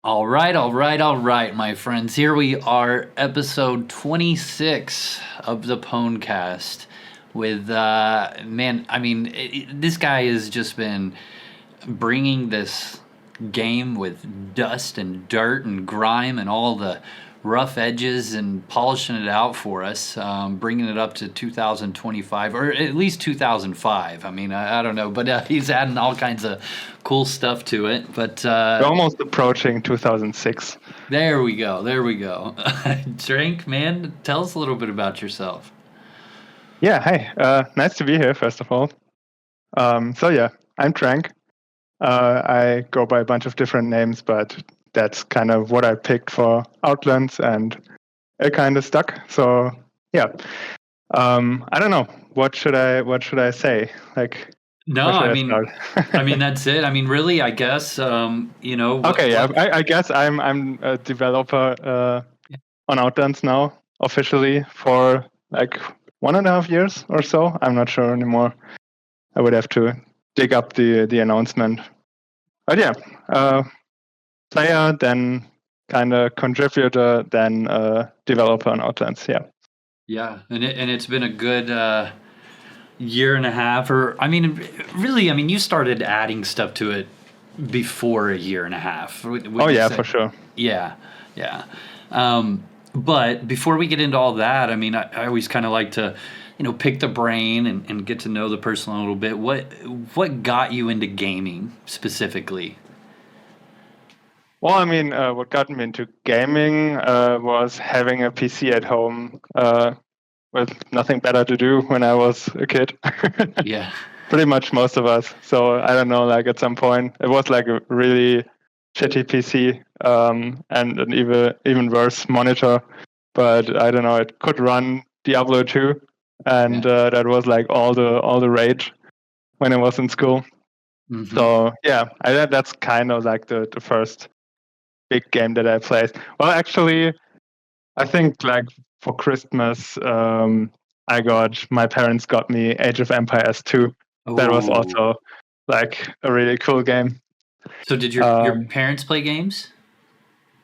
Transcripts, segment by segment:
All right, my friends. Here we are, episode 26 of the Pwncast. With, this guy has just been bringing this game with dust and dirt and grime and all the rough edges and polishing it out for us, bringing it up to 2025 or at least 2005. I don't know, but he's adding all kinds of cool stuff to it. But We're almost approaching 2006. there we go. TRANQ, man, tell us a little bit about yourself. Yeah, hi. Nice to be here, first of all. I'm TRANQ. I go by a bunch of different names, but that's kind of what I picked for Outlands, and it kind of stuck. So, yeah. I don't know. What should I say? That's it. Really, I guess, Okay, yeah. I guess I'm a developer on Outlands now, officially, for like 1.5 years or so. I'm not sure anymore. I would have to dig up the announcement. But yeah, player, then kind of contributor, then developer on Outlands. Yeah. Yeah, and it's been a good year and a half, you started adding stuff to it before a year and a half. For sure. Yeah. But before we get into all that, I always kind of like to, pick the brain and get to know the person a little bit. What got you into gaming specifically? Well, what got me into gaming was having a PC at home with nothing better to do when I was a kid. Yeah. Pretty much most of us. So I don't know, like at some point, it was like a really shitty PC and an even worse monitor. But I don't know, it could run Diablo 2, and that was like all the rage when I was in school. Mm-hmm. So yeah, that's kind of like the first big game that I played. Well, actually, I think like for Christmas, my parents got me Age of Empires 2. Ooh. That was also like a really cool game. So did your parents play games?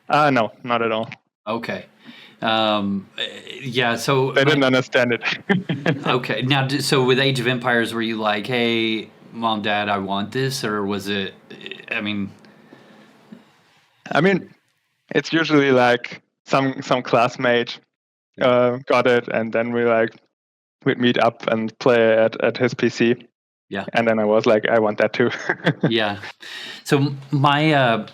No, not at all. Okay. So they didn't understand it. Okay. Now, so with Age of Empires, were you like, hey, Mom, Dad, I want this? Or was it, it's usually like some classmate got it, and then we'd meet up and play at his PC. Yeah. And then I was like, I want that too. Yeah. So my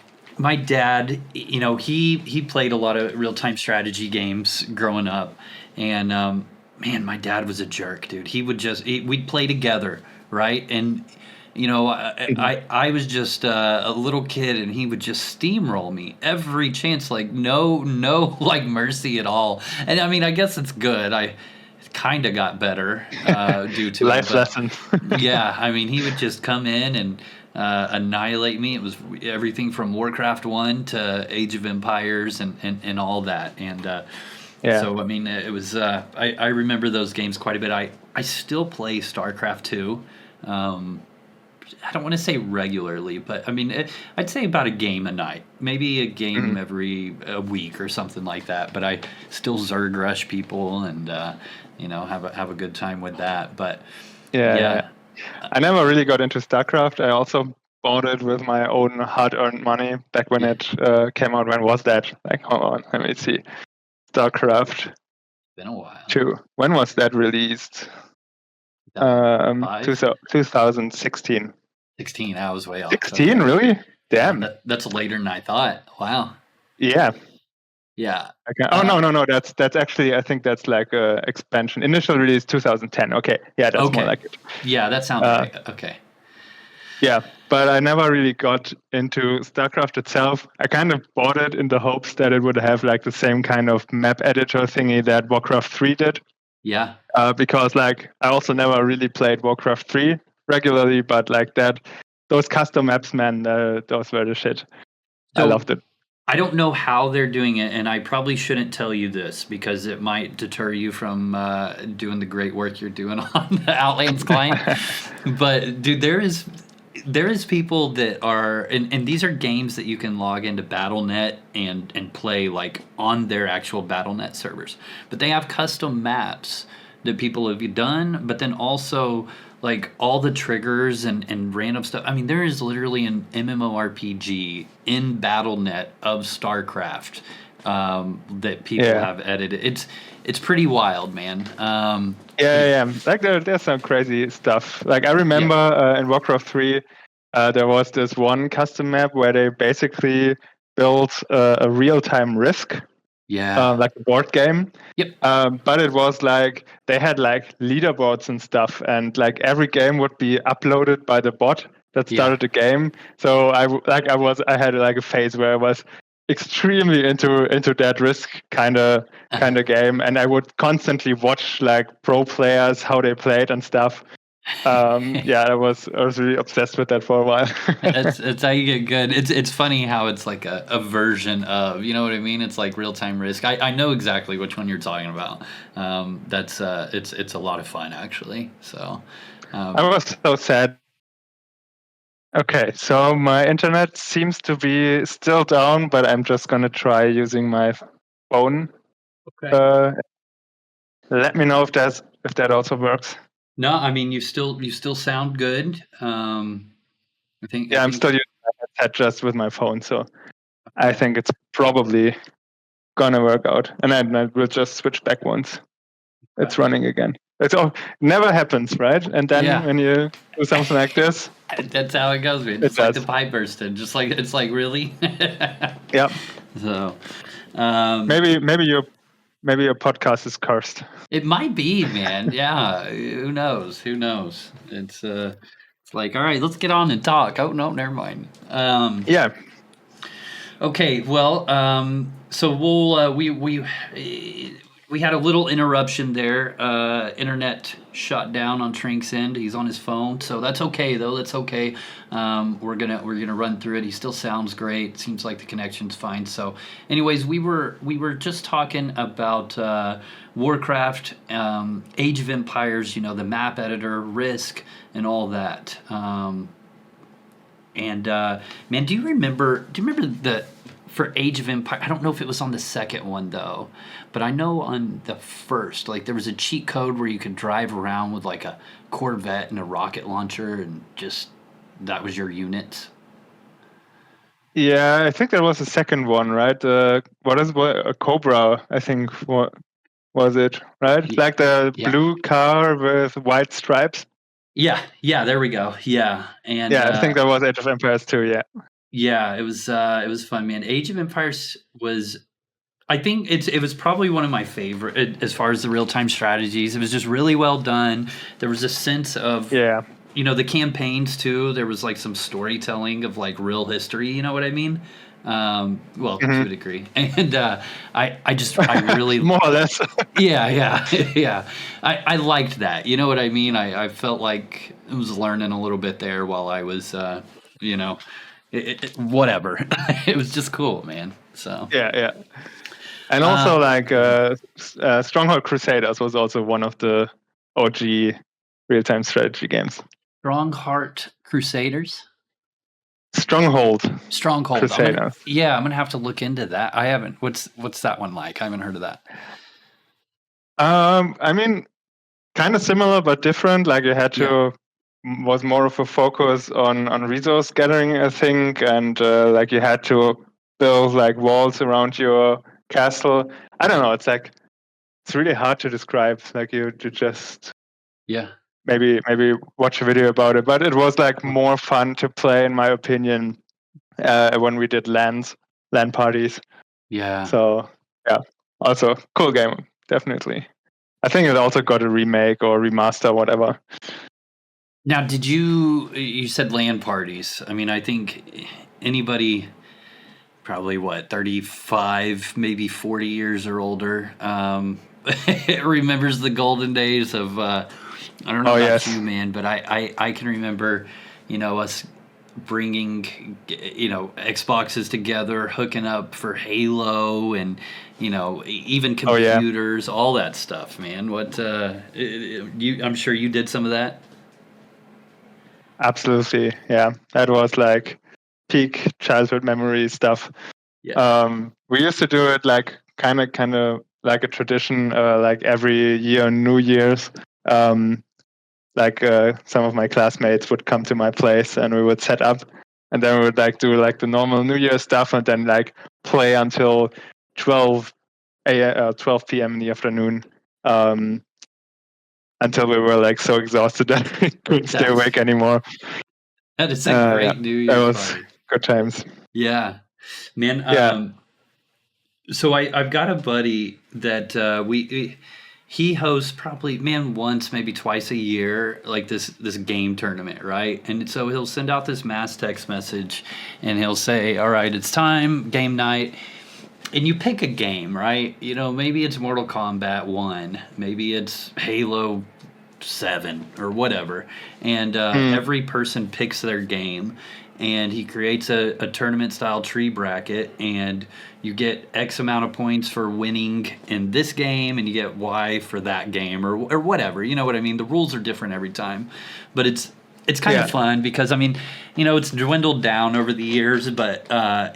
dad, he played a lot of real-time strategy games growing up, and man, my dad was a jerk, dude. We'd play together, right? And I was just a little kid, and he would just steamroll me every chance, like no like mercy at all. And I guess it's good. I kind of got better due to life lesson. Yeah, he would just come in and annihilate me. It was everything from Warcraft 1 to Age of Empires and all that. And so it was. I remember those games quite a bit. I still play StarCraft 2. I don't want to say regularly, but I'd say about a game a night, maybe a game every week or something like that. But I still Zerg rush people and have a good time with that. But yeah. I never really got into StarCraft. I also bought it with my own hard-earned money back when it came out. When was that? Like, hold on, let me see. StarCraft. It's been a while. 2. When was that released? 2016. 16. I was way off. 16, okay. Really? Damn. That's later than I thought. Wow. Yeah. Yeah. Okay. Oh no. That's actually, I think that's like a expansion. Initial release 2010. Okay. Yeah, that's more like it. Yeah, that sounds right. Okay. Yeah, but I never really got into StarCraft itself. I kind of bought it in the hopes that it would have like the same kind of map editor thingy that Warcraft 3 did. Yeah. Because like I also never really played Warcraft 3 regularly, but like those custom maps, man, those were the shit. So, I loved it. I don't know how they're doing it, and I probably shouldn't tell you this because it might deter you from doing the great work you're doing on the Outlands client. But dude, there is people that are, and these are games that you can log into BattleNet and play like on their actual BattleNet servers, but they have custom maps that people have done, but then also like all the triggers and random stuff. I mean, there is literally an MMORPG in BattleNet of StarCraft that people have edited. It's pretty wild, man. Like there's some crazy stuff. Like I remember in Warcraft 3, there was this one custom map where they basically built a real-time Risk. Like a board game. Yep. But it was like they had like leaderboards and stuff, and like every game would be uploaded by the bot that started the game. So I had like a phase where I was extremely into that Risk kind of game, and I would constantly watch like pro players how they played and stuff. I was really obsessed with that for a while. It's how you get good. It's funny how it's like a version of, you know what I mean? It's like real time Risk. I know exactly which one you're talking about. That's it's a lot of fun actually. So I was so sad. Okay, so my internet seems to be still down, but I'm just gonna try using my phone. Okay. Let me know if that also works. No, I mean you still sound good. I think I'm still using my headset just with my phone, so I think it's probably gonna work out. And I will just switch back once it's running again. It never happens, right? And then when you do something like this, that's how it goes, man. It's like the pipe bursting. Just like it's like really. Yep. So maybe your podcast is cursed. It might be, man. Yeah. Who knows? It's like, all right, let's get on and talk. Oh no, never mind. Okay. Well, so we'll we had a little interruption there. Internet shut down on TRANQ's end. He's on his phone, so that's okay though. That's okay. We're gonna run through it. He still sounds great. Seems like the connection's fine. So, anyways, we were just talking about Warcraft, Age of Empires. You know, the map editor, Risk, and all that. Man, do you remember the for Age of Empire? I don't know if it was on the second one though, but I know on the first, like there was a cheat code where you could drive around with like a Corvette and a rocket launcher, and just that was your unit. Yeah, I think that was the second one, right? A Cobra, I think. What was it? Right, like the blue car with white stripes. Yeah, there we go. Yeah, and I think that was Age of Empires 2. Yeah, it was fun, man. Age of Empires was, I think it was probably one of my favorite as far as the real time strategies. It was just really well done. There was a sense of you know, the campaigns too. There was like some storytelling of like real history. You know what I mean? To a degree, and I really more or less. yeah. I liked that. You know what I mean? I felt like I was learning a little bit there while I was, you know. Whatever. It was just cool, man. So and also like Stronghold Crusaders was also one of the OG real-time strategy games. Stronghold Crusaders. Stronghold Crusaders. I'm gonna have to look into that. I haven't. What's that one like? I haven't heard of that. I mean, kind of similar but different. Like you had to. Was more of a focus on resource gathering, I think, and like you had to build like walls around your castle. I don't know. It's really hard to describe. Like you just maybe watch a video about it. But it was like more fun to play, in my opinion, when we did LAN parties. Yeah. So also cool game, definitely. I think it also got a remake or remaster, whatever. Now, did you said LAN parties? I mean, I think anybody probably 35, maybe 40 years or older remembers the golden days of I don't know about you, man, but I can remember, you know, us bringing, you know, Xboxes together, hooking up for Halo, and you know, even computers, all that stuff, man. What I'm sure you did some of that. absolutely. Yeah, that was like peak childhood memory stuff. Yeah. We used to do it like kind of like a tradition, like every year, New Year's. Like some of my classmates would come to my place and we would set up, and then we would like do like the normal New Year stuff, and then like play until 12 p.m. in the afternoon, until we were like so exhausted that we couldn't stay awake anymore. That is a great New Year's party. Good times. Yeah, man. Yeah. So I've got a buddy that he hosts probably once, maybe twice a year, like this game tournament, right? And so he'll send out this mass text message, and he'll say, "All right, it's time, game night." And you pick a game, right? You know, maybe it's Mortal Kombat 1, maybe it's Halo 7 or whatever. And every person picks their game, and he creates a tournament style tree bracket, and you get X amount of points for winning in this game, and you get Y for that game, or whatever. You know what I mean? The rules are different every time, but it's kind of fun because, I mean, you know, it's dwindled down over the years, but,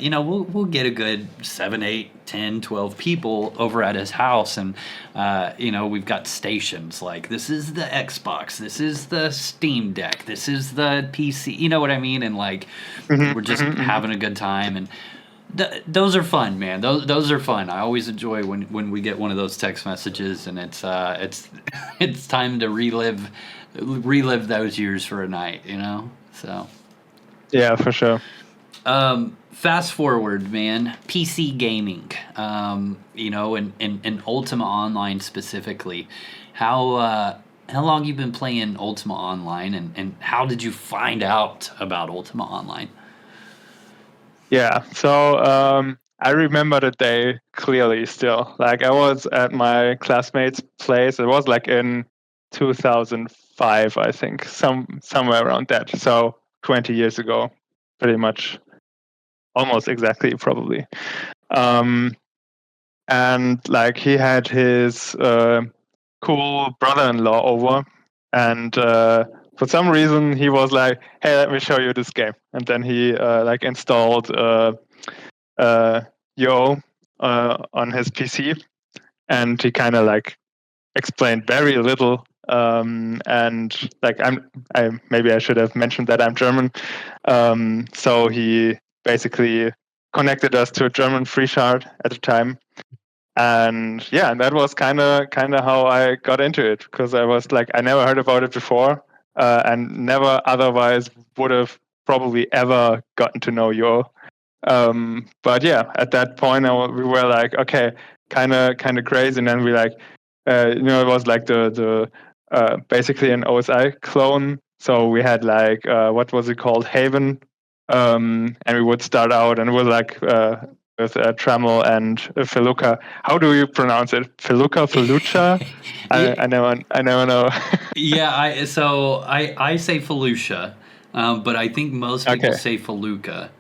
you know, we'll get a good 7, 8, 10, 12 people over at his house. And, you know, we've got stations like, this is the Xbox, this is the Steam Deck, this is the PC, you know what I mean? And like, we're just having a good time. And those are fun, man. Those are fun. I always enjoy when we get one of those text messages, and it's it's time to relive those years for a night, you know? So yeah, for sure. Fast forward, man, PC gaming, you know, and Ultima Online specifically. How long you been playing Ultima Online, and how did you find out about Ultima Online? Yeah, so I remember the day clearly still. Like, I was at my classmate's place. It was like in 2005, I think, somewhere around that. So 20 years ago, pretty much, almost exactly, probably. And like, he had his cool brother-in-law over, and for some reason he was like, "Hey, let me show you this game." And then he like installed UO on his PC, and he kind of like explained very little. And like, I maybe I should have mentioned that I'm German. So he basically connected us to a German free shard at the time. And yeah, that was kind of how I got into it, because I was like, I never heard about it before, and never otherwise would have probably ever gotten to know UO. But yeah, at that point, we were like, okay, kind of crazy, and then we like, you know, it was like the basically an OSI clone. So we had like what was it called, Haven, and we would start out, and it was like with Trammel and Feluca. How do you pronounce it? Feluca, Feluca? I never know. Yeah, I say Felucia, but I think most people say Feluca.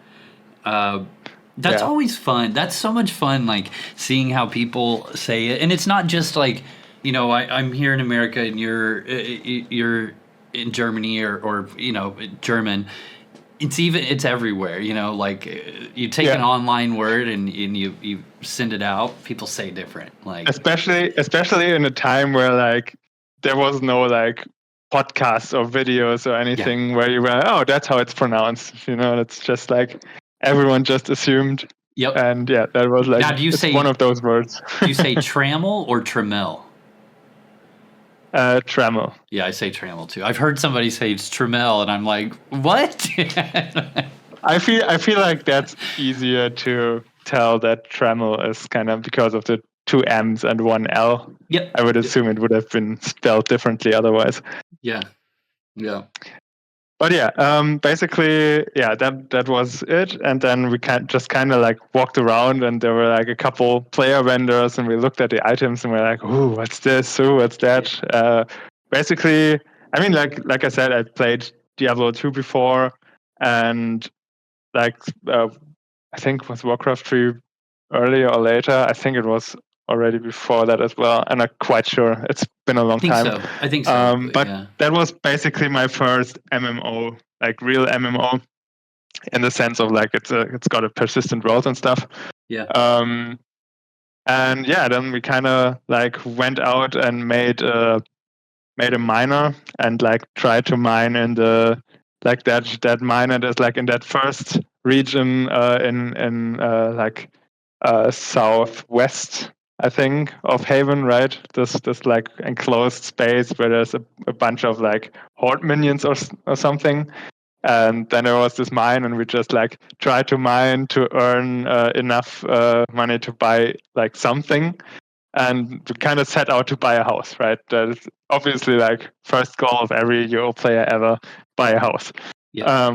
That's always fun. That's so much fun, like seeing how people say it. And it's not just like, you know, I'm here in America and you're in Germany or you know, German. It's everywhere, you know, like you take an online word and you send it out, people say different. Like especially in a time where like there was no like podcasts or videos or anything where you were, oh, that's how it's pronounced. You know, it's just like everyone just assumed. Yep. And yeah, that was like, now, do you say one of those words. Do you say trammel or Trammel? Trammel. Yeah, I say Trammel too. I've heard somebody say it's Trammel, and I'm like, what? I feel like that's easier to tell that Trammel is kind of because of the 2 M's and 1 L. Yep. I would assume it would have been spelled differently otherwise. Yeah. But yeah, basically, yeah, that was it. And then we just kind of like walked around, and there were like a couple player vendors, and we looked at the items, and we're like, "Ooh, what's this? Ooh, what's that?" Basically, I mean, like I said, I played Diablo 2 before, and like I think was Warcraft 3 earlier or later. I think it was already before that as well. I'm not quite sure. It's been a long time. I think so. But that was basically my first MMO like real MMO in the sense of like it's got a persistent world and stuff. Yeah. And yeah, then we kind of like went out and made a miner and like tried to mine in the like that miner that's like in that first region in like southwest, I think, of Haven, right? This like enclosed space where there's a bunch of like horde minions or something. And then there was this mine, and we just like tried to mine to earn enough money to buy like something, and we kind of set out to buy a house, right? That is obviously like first goal of every UO player ever: buy a house. Yeah.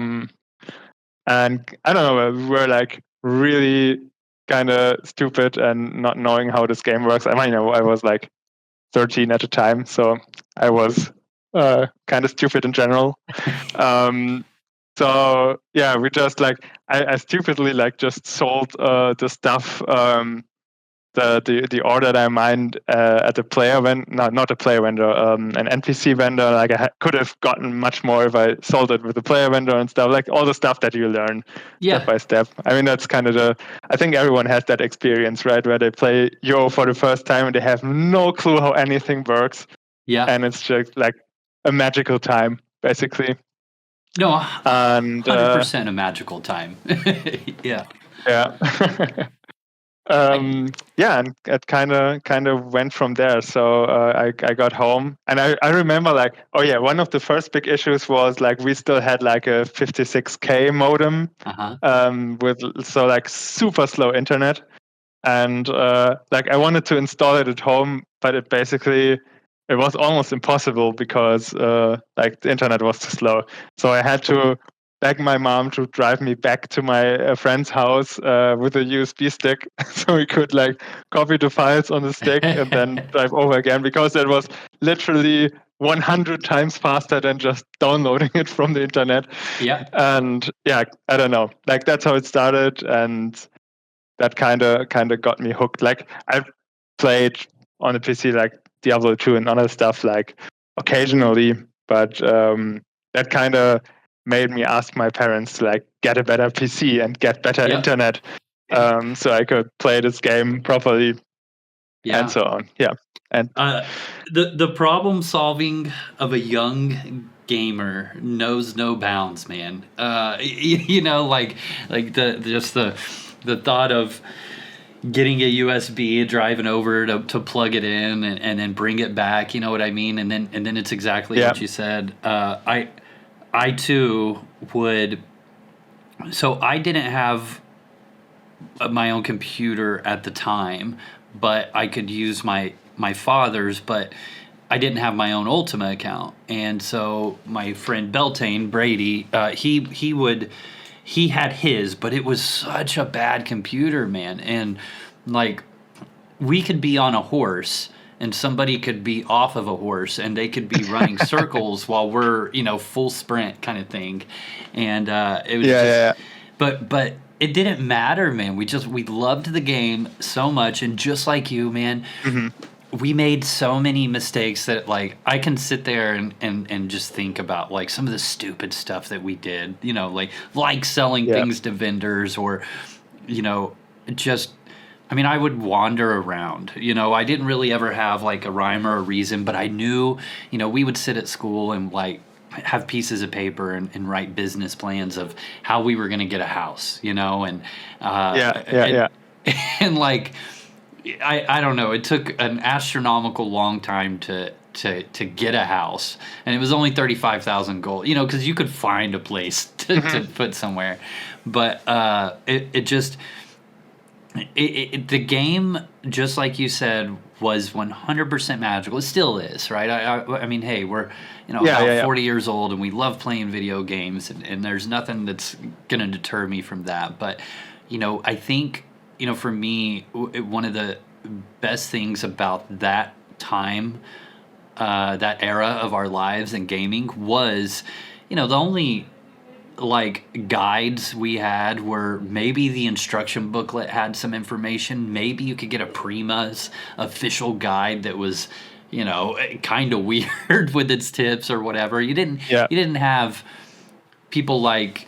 And I don't know, we were like really kind of stupid and not knowing how this game works. I mean, I was like 13 at the time, so I was kind of stupid in general. So yeah, we just like I stupidly like just sold the stuff, the ore that I mined at the player vendor, not a player vendor, an NPC vendor. Like could have gotten much more if I sold it with the player vendor and stuff. Like all the stuff that you learn step by step. I mean, that's kind of I think everyone has that experience, right, where they play UO for the first time and they have no clue how anything works. Yeah. And it's just like a magical time, basically. No, and 100% a magical time. Yeah. Yeah. Yeah, and it kind of went from there. So I got home, and I remember like, oh yeah, one of the first big issues was like we still had like a 56K modem, with so like super slow internet, and like I wanted to install it at home, but it was almost impossible because like the internet was too slow. So I had to beg my mom to drive me back to my friend's house with a USB stick, so we could like copy the files on the stick and then drive over again, because it was literally 100 times faster than just downloading it from the internet. Yeah. And yeah, I don't know. Like that's how it started, and that kind of got me hooked. Like I played on the PC like Diablo 2 and other stuff like occasionally, but that kind of made me ask my parents to like get a better PC and get better internet, so I could play this game properly, and so on. Yeah, and the problem solving of a young gamer knows no bounds, man. You know, like the thought of getting a USB, driving over to plug it in, and then bring it back. You know what I mean? And then it's exactly what you said. I too would. So I didn't have my own computer at the time, but I could use my father's, but I didn't have my own Ultima account. And so my friend Beltane, Brady, he had his, but it was such a bad computer, man. And like we could be on a horse and somebody could be off of a horse and they could be running circles while we're, full sprint kind of thing. And it was but it didn't matter, man. We loved the game so much, and just like you, man, we made so many mistakes that like I can sit there and just think about like some of the stupid stuff that we did, like selling things to vendors, or just I mean, I would wander around. I didn't really ever have like a rhyme or a reason, but I knew, we would sit at school and like have pieces of paper and write business plans of how we were going to get a house, and and like I don't know, it took an astronomical long time to get a house, and it was only 35,000 gold, because you could find a place to put somewhere, but the game, just like you said, was 100% magical. It still is, right? I mean, hey, we're 40 years old, and we love playing video games, and there's nothing that's gonna deter me from that. But I think for me, one of the best things about that time, that era of our lives in gaming, was the only like guides we had were maybe the instruction booklet had some information. Maybe you could get a Prima's official guide that was, kind of weird with its tips or whatever. You didn't have people like,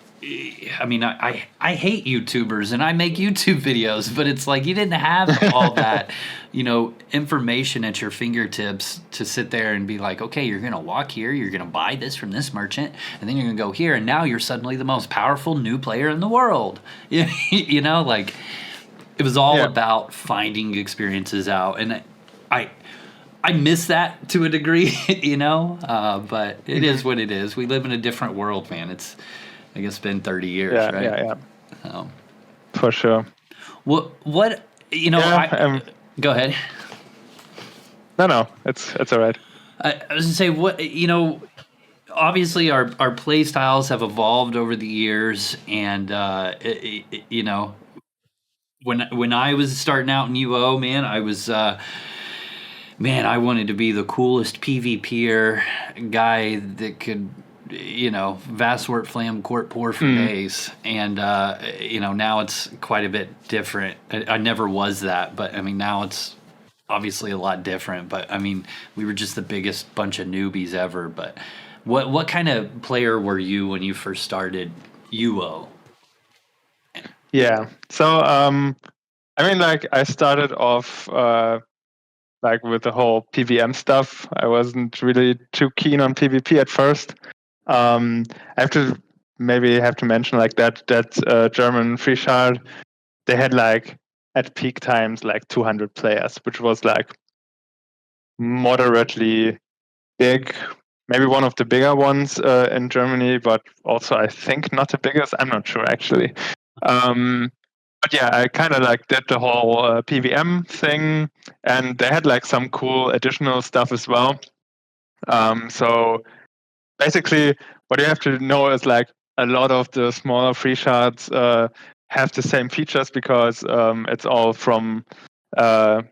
I mean, I hate YouTubers and I make YouTube videos, but it's like you didn't have all that, information at your fingertips to sit there and be like, okay, you're going to walk here, you're going to buy this from this merchant, and then you're going to go here, and now you're suddenly the most powerful new player in the world. Like it was all about finding experiences out, and I miss that to a degree, but it is what it is. We live in a different world, man. It's, I guess, been 30 years, right? Yeah. For sure. Go ahead. No, it's all right. I was gonna say, obviously our play styles have evolved over the years, and when I was starting out in UO, man, I was I wanted to be the coolest PvPer guy that could, Vasswort Flam Court Pour for days. And, now it's quite a bit different. I never was that, but I mean, now it's obviously a lot different. But I mean, we were just the biggest bunch of newbies ever. But what kind of player were you when you first started UO? Yeah. So, I started off, with the whole PVM stuff. I wasn't really too keen on PvP at first. I have to mention that German free shard, they had at peak times 200 players, which was moderately big, maybe one of the bigger ones in Germany, but also I think not the biggest. I'm not sure actually. But yeah, I kind of did the whole PVM thing, and they had some cool additional stuff as well. So basically, what you have to know is a lot of the smaller free shards have the same features because it's all from the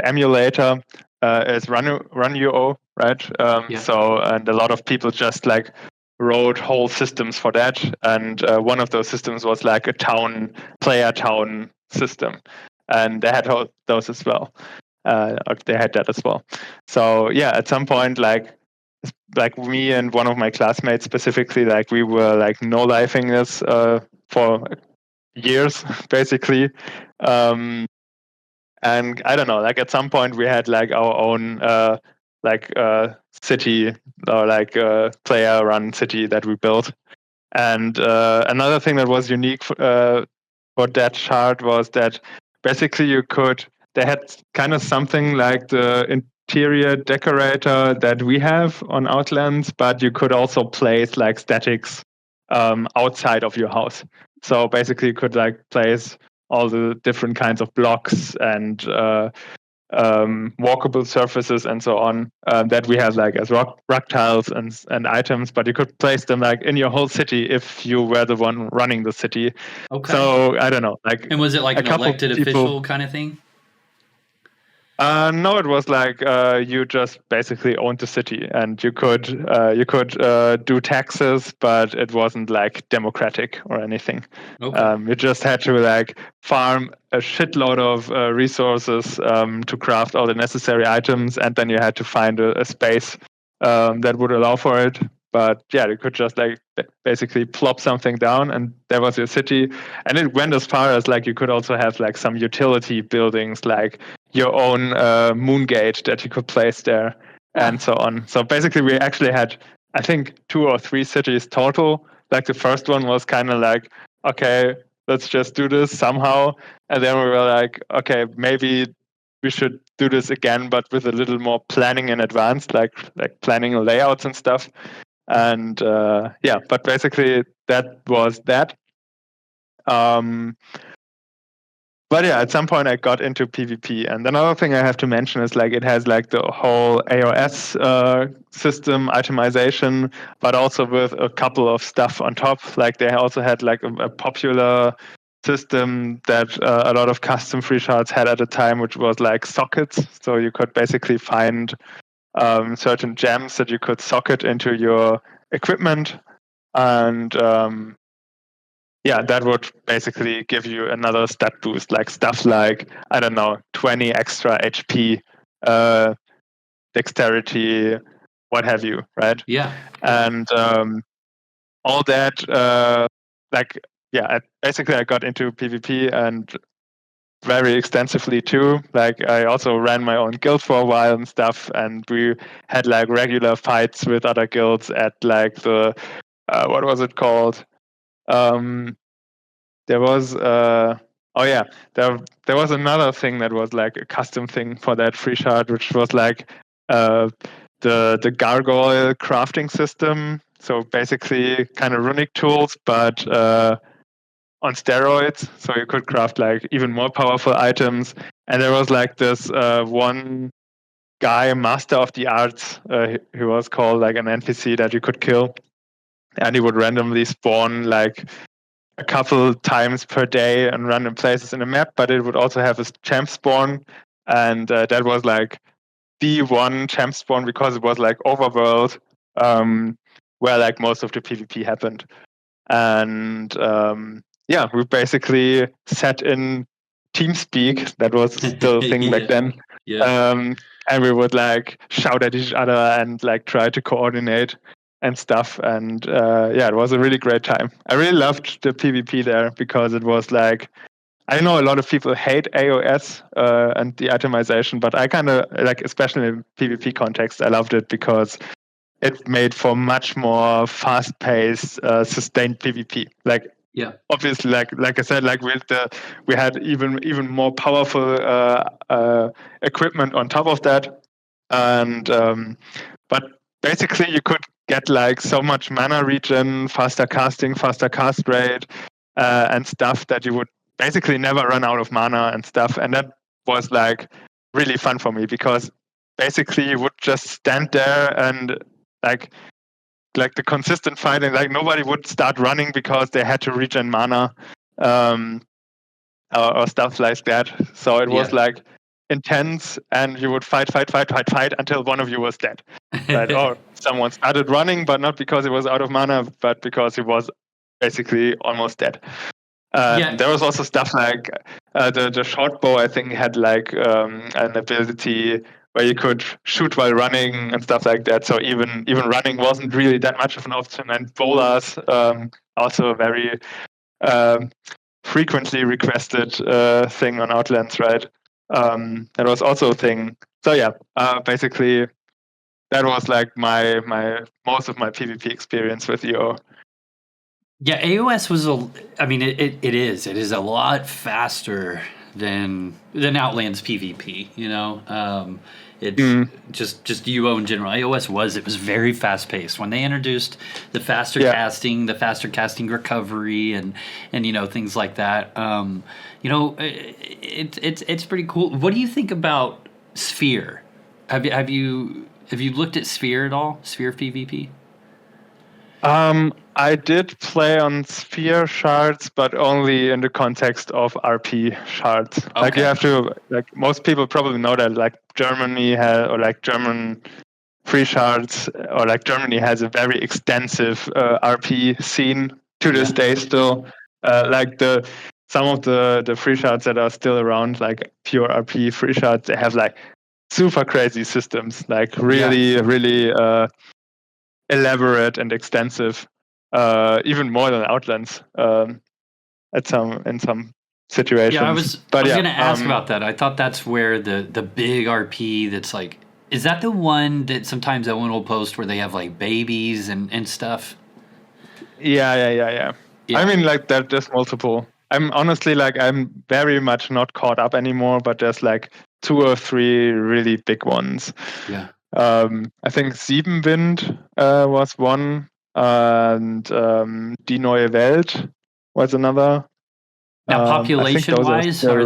emulator is Run UO, right? So, and a lot of people just wrote whole systems for that, and one of those systems was a player town system, and they had those as well. They had that as well. So yeah, at some point, me and one of my classmates specifically, we were no-lifing this for years, basically. And I don't know, at some point we had our own city or player-run city that we built. And another thing that was unique for that shard was that basically they had kind of something like the interior decorator that we have on Outlands, but you could also place statics outside of your house. So basically you could place all the different kinds of blocks and walkable surfaces and so on that we have as rock tiles and items, but you could place them in your whole city if you were the one running the city. Okay. So I don't know, and was it an elected official kind of thing? No, it was you just basically owned the city, and you could do taxes, but it wasn't democratic or anything. Okay. You just had to farm a shitload of resources to craft all the necessary items, and then you had to find a space that would allow for it. But yeah, you could just basically plop something down, and there was your city. And it went as far as you could also have some utility buildings, your own moon gate that you could place there, and so on. So basically, we actually had, I think, 2 or 3 cities total. The first one was kind of okay, let's just do this somehow, and then we were okay, maybe we should do this again, but with a little more planning in advance, planning layouts and stuff. And but basically that was that. But yeah, at some point I got into PvP, and another thing I have to mention is it has the whole AOS system itemization, but also with a couple of stuff on top. They also had a popular system that a lot of custom free shards had at the time, which was sockets. So you could basically find certain gems that you could socket into your equipment, and that would basically give you another stat boost, stuff I don't know, 20 extra HP, dexterity, what have you, right? Yeah. And all that, basically I got into PvP and very extensively too. Like I also ran my own guild for a while and stuff, and we had like regular fights with other guilds at like the what was it called? There was there was another thing that was like a custom thing for that free shard, which was like the gargoyle crafting system. So basically kind of runic tools, but on steroids. So you could craft like even more powerful items. And there was like this one guy, master of the arts, who was called like an NPC that you could kill. And he would randomly spawn like a couple times per day in random places in the map, but it would also have a champ spawn. And that was like the one champ spawn because it was like overworld, where like most of the PvP happened. And we basically sat in TeamSpeak. That was still a thing back then. Yeah. And we would like shout at each other and like try to coordinate and stuff. And it was a really great time. I really loved the PvP there because it was like, I know a lot of people hate AOS and the itemization, but I kind of like, especially in PvP context, I loved it because it made for much more fast-paced, sustained PvP. Like, obviously, like I said, like we had even more powerful equipment on top of that, and but basically you could get like so much mana regen, faster casting, faster cast rate, and stuff that you would basically never run out of mana and stuff, and that was like really fun for me because basically you would just stand there and like the consistent fighting, like nobody would start running because they had to regen mana or stuff like that. So it was like intense, and you would fight until one of you was dead. Right? Or someone started running, but not because he was out of mana, but because he was basically almost dead. There was also stuff like the short bow, I think, had like an ability where you could shoot while running and stuff like that. So even running wasn't really that much of an option. And bolas, also a very frequently requested thing on Outlands, right? That was also a thing. So basically that was like my most of my PvP experience with UO. Yeah, AOS was it is a lot faster than Outlands PvP, you know. It's just UO in general. AOS it was very fast paced. When they introduced the faster casting recovery and you know, things like that. You know, it's pretty cool. What do you think about Sphere? Have you looked at Sphere at all? Sphere PvP? I did play on Sphere shards, but only in the context of RP shards. Okay. Like you have to, like most people probably know that, like Germany has, or like German free shards, or like Germany has a very extensive RP scene to this day still. Like some of the free shards that are still around, like pure RP free shards, they have like super crazy systems, like really elaborate and extensive, even more than Outlands in some situations. Yeah, I was going to ask about that. I thought that's where the big RP that's like, is that the one that sometimes Owen will post where they have like babies and stuff? Yeah. I mean, like there's multiple. I'm honestly I'm very much not caught up anymore, but there's like 2 or 3 really big ones. Yeah. I think Siebenwind was one, and Die Neue Welt was another. Now, population-wise, are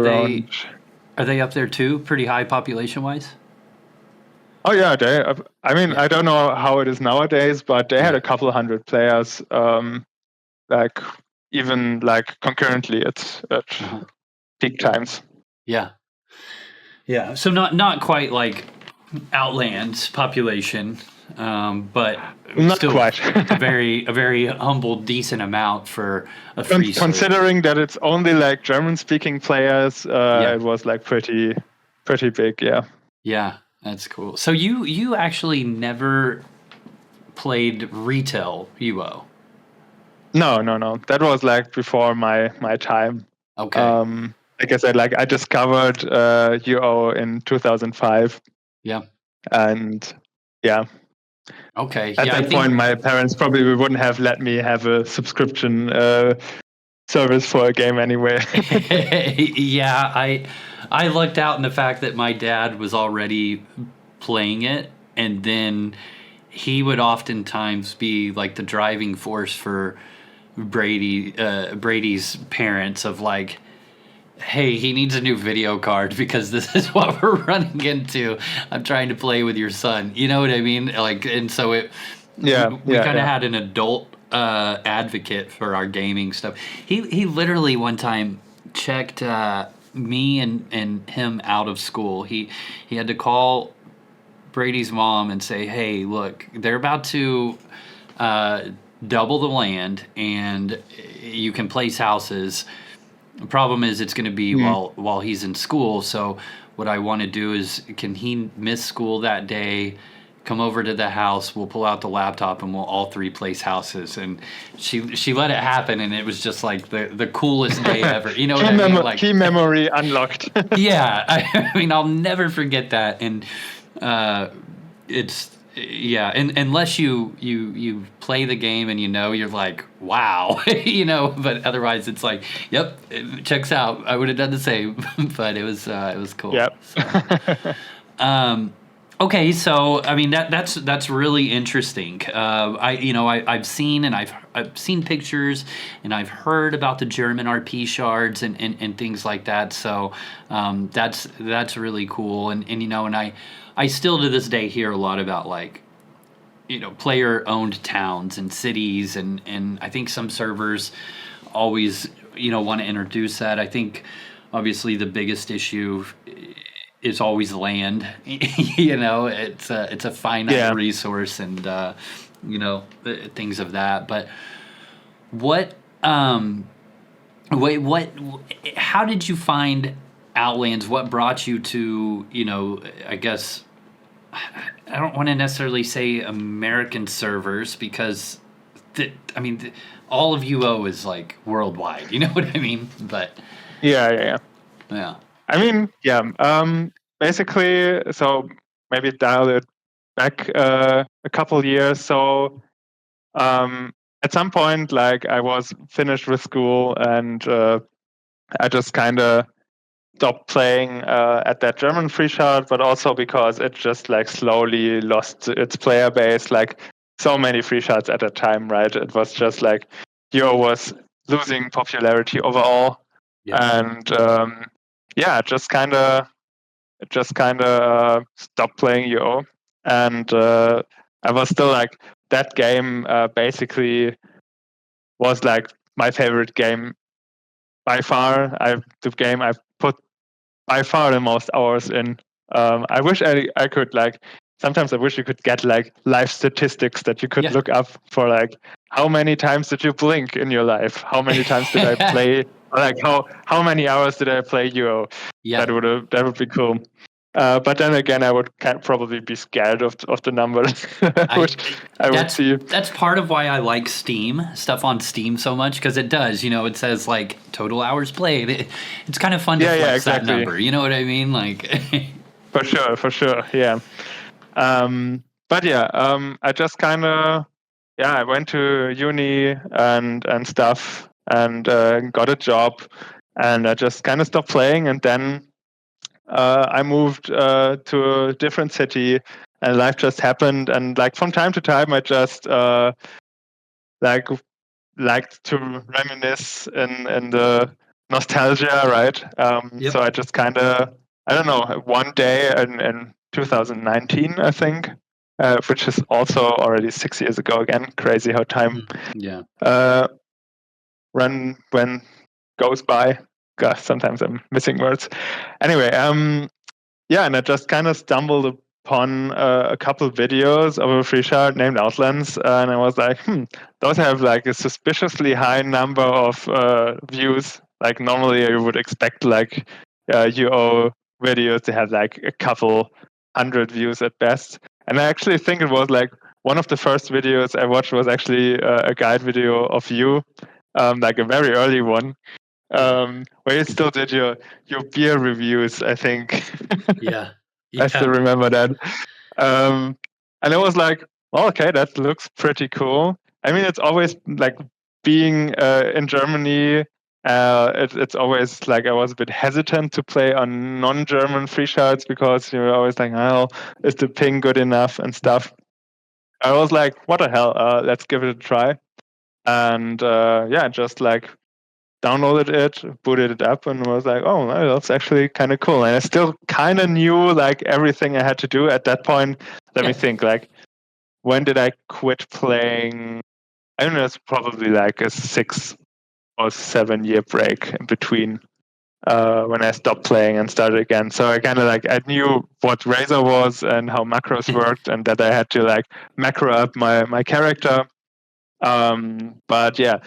they up there too? Pretty high population-wise? Oh yeah, I don't know how it is nowadays, but they had a couple hundred players, like even like concurrently at peak times. Yeah. So not quite like Outlands population, but not still quite. a very humble, decent amount for a free. Considering that it's only like German-speaking players, it was like pretty big. Yeah. Yeah, that's cool. So you actually never played retail UO? No. That was like before my time. Okay. Like I said, like I discovered UO in 2005. Yeah. And yeah. Okay. At Yeah, I that point, think. my parents probably wouldn't have let me have a subscription service for a game anyway. Yeah, I lucked out in the fact that my dad was already playing it, and then he would oftentimes be like the driving force for Brady's parents of like, hey, he needs a new video card because this is what we're running into. I'm trying to play with your son. You know what I mean? Like, and so we kind of had an adult advocate for our gaming stuff. He literally one time checked me and him out of school. He had to call Brady's mom and say, hey, look, they're about to double the land and you can place houses. The problem is it's going to be while he's in school. So what I want to do is, can he miss school that day? Come over to the house. We'll pull out the laptop and we'll all three place houses. And she let it happen, and it was just like the coolest day ever. You know what I mean? Like key memory unlocked. Yeah, I mean I'll never forget that. And it's and unless you play the game and you're like, wow, but otherwise it's like, yep, it checks out. I would have done the same. But it was cool. Yep. So, okay, so I mean that's really interesting. I've seen and I've seen pictures and I've heard about the German RP shards and things like that. So that's really cool. And I still to this day hear a lot about like, player owned towns and cities, and I think some servers always want to introduce that. I think obviously the biggest issue is always land. It's a finite resource, and things of that. But what how did you find Outlands? What brought you to, I guess I don't want to necessarily say American servers, because all of UO is like worldwide, you know what I mean? But yeah. I mean, basically, so maybe dial it back a couple years. So at some point, like I was finished with school, and I just kind of stopped playing at that German free shard, but also because it just like slowly lost its player base. Like so many free shards at that time, right? It was just like UO was losing popularity overall, and just kind of stopped playing UO, and I was still like that game basically was like my favorite game by far. The game I've put by far the most hours in. I wish I could like. Sometimes I wish you could get like life statistics that you could look up for, like how many times did you blink in your life? How many times did I play? Like how many hours did I play UO? Yeah. That would be cool. But then again, I would probably be scared of the numbers, which I would see. That's part of why I like Steam, stuff on Steam so much, because it does, it says like total hours played. It's kind of fun to flex that number. You know what I mean? Like for sure, yeah. But I just kind of I went to uni and stuff, and got a job, and I just kind of stopped playing, and then I moved to a different city, and life just happened. And like from time to time, I just liked to reminisce in the nostalgia, right? So I just kind of, I don't know, one day in 2019, I think, which is also already 6 years ago again. Crazy how time when goes by. Gosh, sometimes I'm missing words. Anyway, and I just kind of stumbled upon a couple videos of a free shard named Outlands, and I was like, those have like a suspiciously high number of views. Like normally you would expect like UO videos to have like a couple hundred views at best. And I actually think it was like one of the first videos I watched was actually a guide video of you, like a very early one, where you still did your beer reviews, I think. Yeah. I still remember that. And it was like, well, okay, that looks pretty cool. I mean, it's always like being in Germany. It's always like I was a bit hesitant to play on non-German free shards because you're always like, oh, is the ping good enough and stuff. I was like, what the hell? Let's give it a try. And just like downloaded it, booted it up, and was like, oh, that's actually kind of cool. And I still kind of knew like everything I had to do at that point. Let me think, like, when did I quit playing? I don't know, it's probably like a 6 or 7 year break in between when I stopped playing and started again. So I kind of like, I knew what Razor was and how macros worked, and that I had to like macro up my character. But yeah,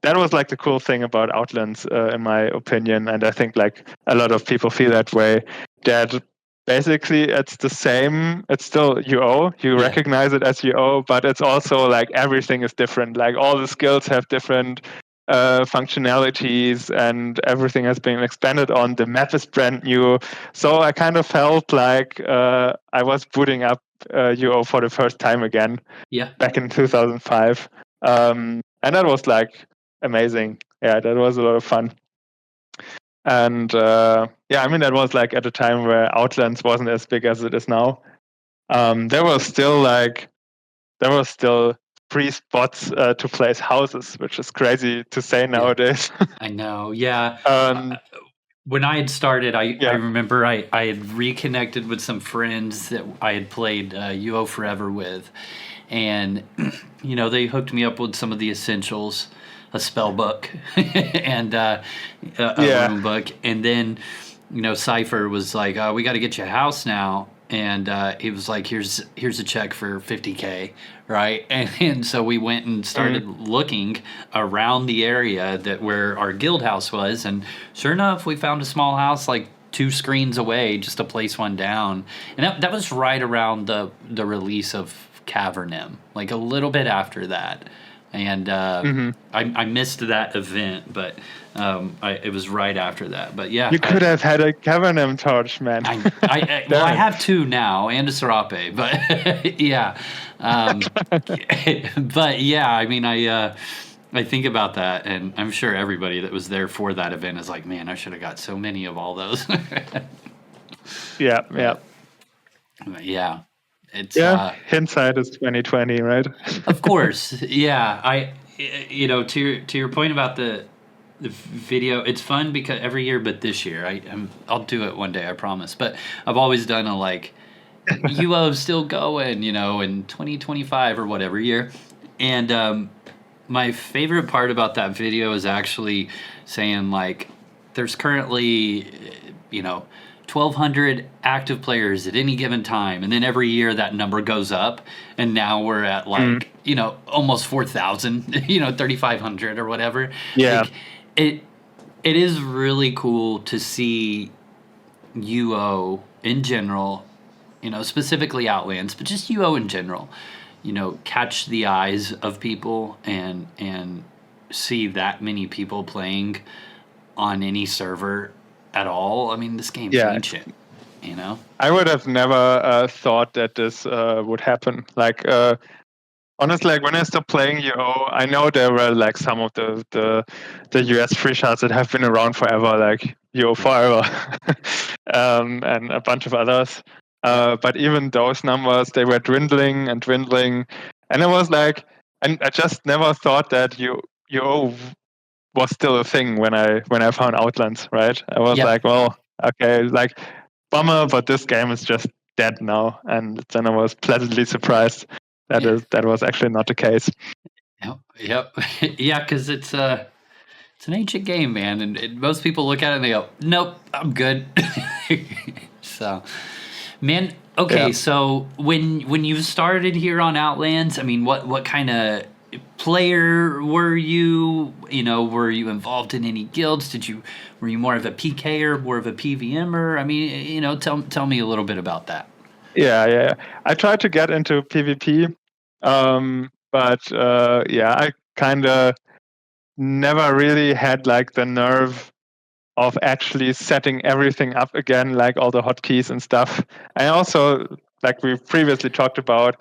that was like the cool thing about Outlands, in my opinion. And I think like a lot of people feel that way, that basically it's the same. It's still UO. You recognize it as UO, but it's also like everything is different. Like all the skills have different functionalities, and everything has been expanded on. The map is brand new. So I kind of felt like I was booting up UO for the first time again. Back in 2005. And that was like amazing. Yeah, that was a lot of fun. And I mean, that was like at a time where Outlands wasn't as big as it is now. There was still free spots to place houses, which is crazy to say nowadays. I know. Yeah. When I had started, I remember I had reconnected with some friends that I had played UO Forever with. And, you know, they hooked me up with some of the essentials, a spell book and a rune book. And then, you know, Cypher was like, we got to get you a house now. And he was like, here's a check for $50K, right? And so we went and started looking around the area where our guild house was. And sure enough, we found a small house like 2 screens away just to place one down. And that was right around the release of Cavernim, like a little bit after that. And I missed that event, but it was right after that. But yeah, you could have had a Cavernim torch, man. Well, I have 2 now and a Serape, but yeah. But yeah, I mean, I think about that, and I'm sure everybody that was there for that event is like, man, I should have got so many of all those. Yeah. It's hindsight is 2020, right? Of course, yeah. You know, to your point about the video, it's fun because every year, but this year I'll do it one day, I promise. But I've always done a like UO's still going, you know, in 2025 or whatever year. And my favorite part about that video is actually saying like, there's currently, you know, 1,200 active players at any given time, and then every year that number goes up, and now we're at like you know, almost 4,000, you know, 3,500 or whatever. Yeah, like, it is really cool to see UO in general, you know, specifically Outlands, but just UO in general, you know, catch the eyes of people and see that many people playing on any server at all. I mean, this game's ancient, you know? I would have never thought that this would happen. Like, honestly, like when I stopped playing UO, I know there were like some of the US free shards that have been around forever, like UO Forever, and a bunch of others. But even those numbers, they were dwindling, and it was like, and I just never thought that UO was still a thing when I found Outlands, right? I was like, well, okay, like bummer, but this game is just dead now. And then I was pleasantly surprised that was actually not the case. Yep. Yeah, because it's an ancient game, man, and most people look at it and they go, nope, I'm good. So, man, okay, so when you started here on Outlands, I mean, what kind of player were you? You know, were you involved in any guilds? Were you more of a PK or more of a PVMer? I mean, you know, tell me a little bit about that. Yeah. I tried to get into PvP But I kind of never really had like the nerve of actually setting everything up again, like all the hotkeys and stuff. I also, like we previously talked about,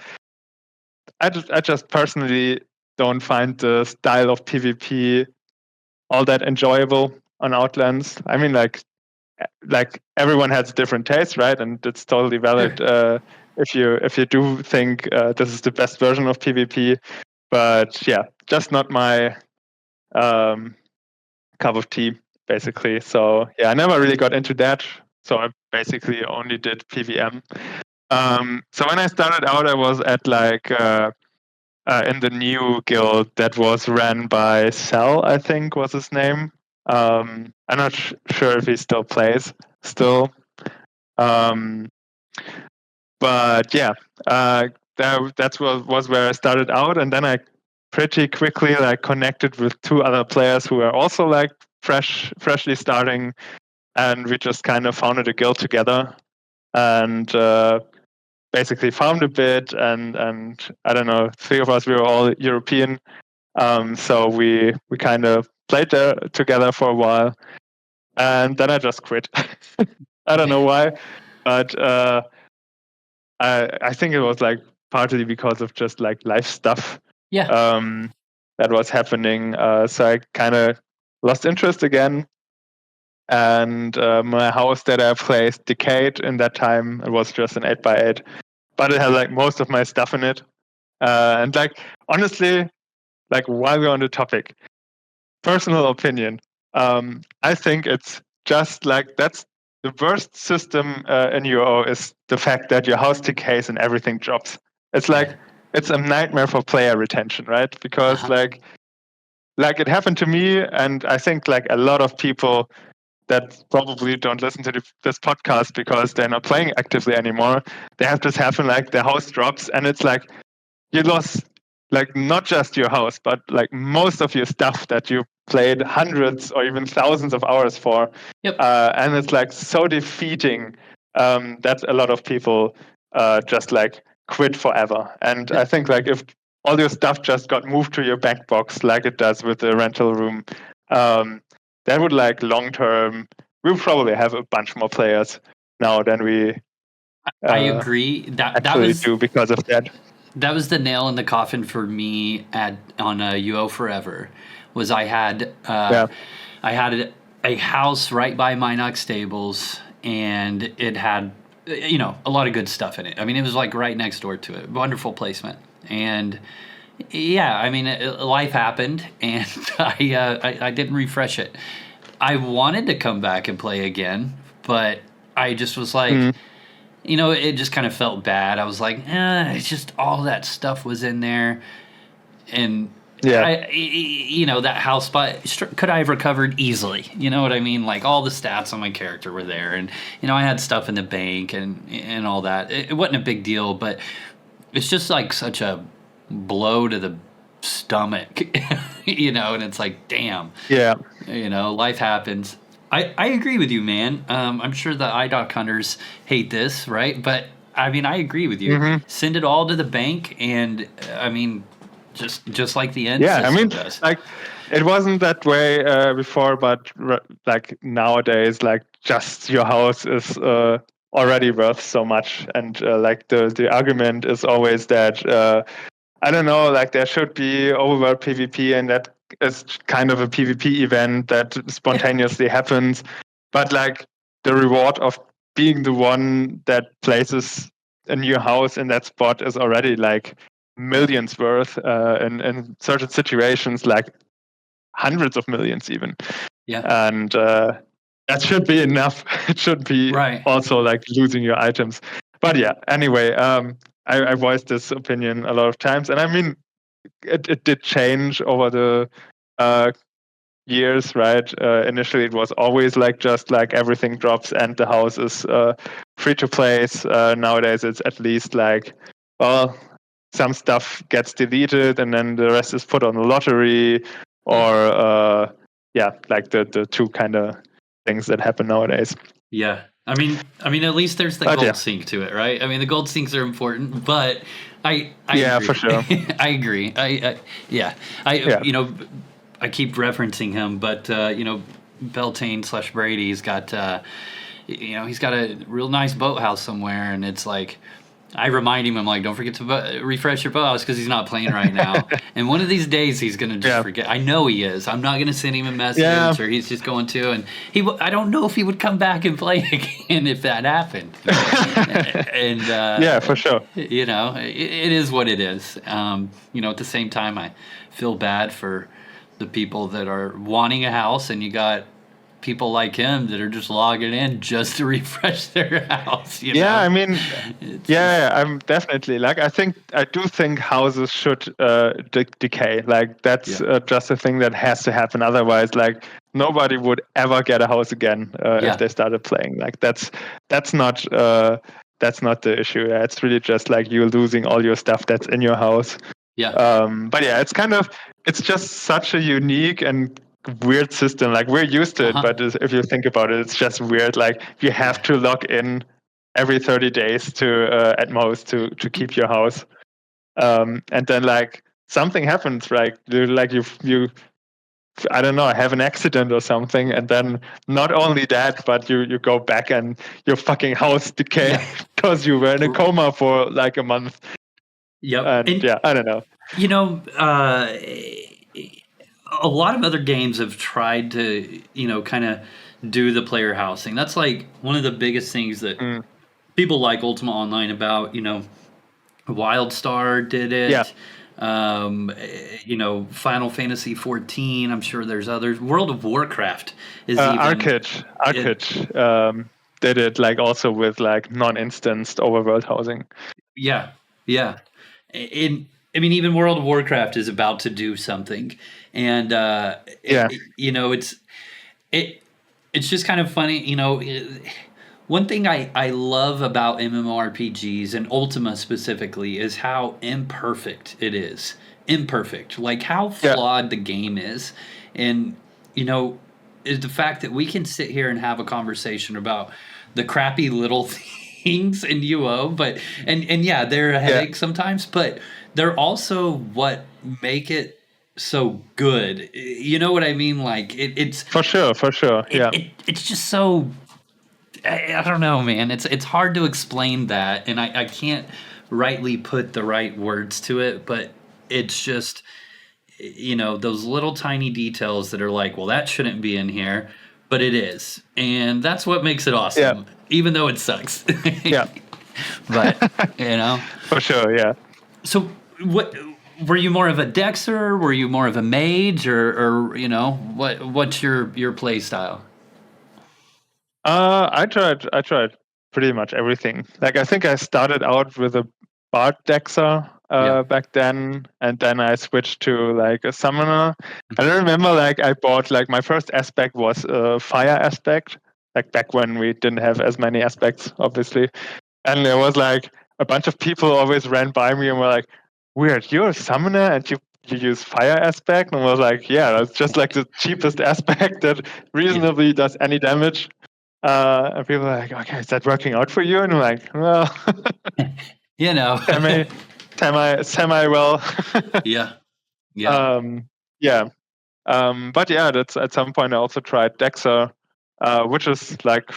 I just personally don't find the style of PvP all that enjoyable on Outlands. I mean, like everyone has different tastes, right? And it's totally valid if you do think this is the best version of PvP. But yeah, just not my cup of tea, basically. So yeah, I never really got into that. So I basically only did PVM. So when I started out, I was at like in the new guild that was ran by Cell, I think was his name. I'm not sure if he still plays still. But yeah, that was where I started out, and then I pretty quickly like connected with two other players who were also like freshly starting, and we just kind of founded a guild together, and basically farmed a bit, and I don't know, three of us, we were all European, so we kind of played there together for a while, and then I just quit. I don't know why, but I think it was like partly because of just like life stuff. That was happening. So I kind of lost interest again. And my house that I placed decayed in that time. It was just an 8x8, but it had like most of my stuff in it. And like honestly, like while we're on the topic, personal opinion, I think it's just like that's the worst system in UO is the fact that your house decays and everything drops. It's like it's a nightmare for player retention, right? Because like it happened to me, and I think like a lot of people that probably don't listen to this podcast because they're not playing actively anymore. They have this happen, like the house drops, and it's like you lost like not just your house, but like most of your stuff that you played hundreds or even thousands of hours for. And it's like so defeating that a lot of people just like quit forever. And I think like if all your stuff just got moved to your back box like it does with the rental room, that would like long term, we'll probably have a bunch more players now than we I agree. That was do because of that. That was the nail in the coffin for me on UO Forever. Was I had a house right by Minox Stables, and it had a lot of good stuff in it. I mean, it was like right next door to it. Wonderful placement, and yeah, I mean, life happened, and I didn't refresh it. I wanted to come back and play again, but I just was like. It just kind of felt bad. I was like, it's just all that stuff was in there. And, that house spot, could I have recovered easily? You know what I mean? Like, all the stats on my character were there. And, I had stuff in the bank and all that. It wasn't a big deal, but it's just like such a blow to the stomach, and it's like, damn. Yeah. Life happens. I agree with you, man. I'm sure the iDoc hunters hate this, right? But I mean, I agree with you. Send it all to the bank, and I mean, just like the end system does. Like it wasn't that way before, but like nowadays, like just your house is already worth so much, and like the argument is always that I don't know, like there should be overworld PvP, and that is kind of a PvP event that spontaneously happens. But like the reward of being the one that places a new house in that spot is already like millions worth in certain situations, like hundreds of millions even. And that should be enough. It should be also like losing your items. But yeah, anyway, I voiced this opinion a lot of times, and I mean, it did change over the years, right? Initially, it was always like just like everything drops and the house is free to place. Nowadays, it's at least like, well, some stuff gets deleted and then the rest is put on the lottery, or like the two kind of things that happen nowadays. Yeah. I mean, at least there's the gold sync to it, right? I mean, the gold syncs are important, but I agree. for sure. I agree. You know, I keep referencing him, but you know, Beltane/Brady's got you know, he's got a real nice boathouse somewhere, and it's like, I remind him, I'm like, don't forget to refresh your boathouse because he's not playing right now. And one of these days he's going to just forget. I know he is. I'm not going to send him a message or he's just going to. And I don't know if he would come back and play again if that happened. And for sure. You know, it is what it is. You know, at the same time, I feel bad for the people that are wanting a house, and you got people like him that are just logging in just to refresh their house. You know? I mean, I'm definitely like, I do think houses should decay. Like that's just a thing that has to happen. Otherwise, like nobody would ever get a house again if they started playing. Like that's not the issue. It's really just like you losing all your stuff that's in your house. But it's just such a unique and weird system. Like we're used to it, but if you think about it, it's just weird. Like you have to log in every 30 days to at most to keep your house, and then like something happens, like you I don't know, have an accident or something, and then not only that, but you go back and your fucking house decay because you were in a coma for like a month. And I don't know. You know, a lot of other games have tried to, you know, kind of do the player housing. That's like one of the biggest things that people like Ultima Online about. You know, Wildstar did it. You know, Final Fantasy 14. I'm sure there's others. World of Warcraft is even. Arcade did it like also with like non-instanced overworld housing. Yeah. I mean, even World of Warcraft is about to do something, and you know, it's just kind of funny. You know, one thing I love about MMORPGs and Ultima specifically is how imperfect it is. Imperfect, like how flawed the game is, and you know, is the fact that we can sit here and have a conversation about the crappy little things in UO, but and yeah, they're a headache sometimes, but they're also what make it so good. You know what I mean? Like it's for sure. It's just so, I don't know, man. It's hard to explain that, and I can't rightly put the right words to it, but it's just, you know, those little tiny details that are like, well, that shouldn't be in here, but it is, and that's what makes it awesome, even though it sucks. But you know, for sure. So, what were you, more of a Dexer? Were you more of a mage, or you know, what's your play style? I tried pretty much everything. Like I think I started out with a Bard Dexer back then, and then I switched to like a summoner. I remember like I bought like my first aspect was a fire aspect, like back when we didn't have as many aspects, obviously. And there was like a bunch of people always ran by me and were like, "Weird, you're a summoner and you use fire aspect?" And I was like, "Yeah, that's just like the cheapest aspect that reasonably does any damage." And people are like, "Okay, is that working out for you?" And I'm like, "Well, you know, semi well." But yeah, that's at some point I also tried Dexter, which is like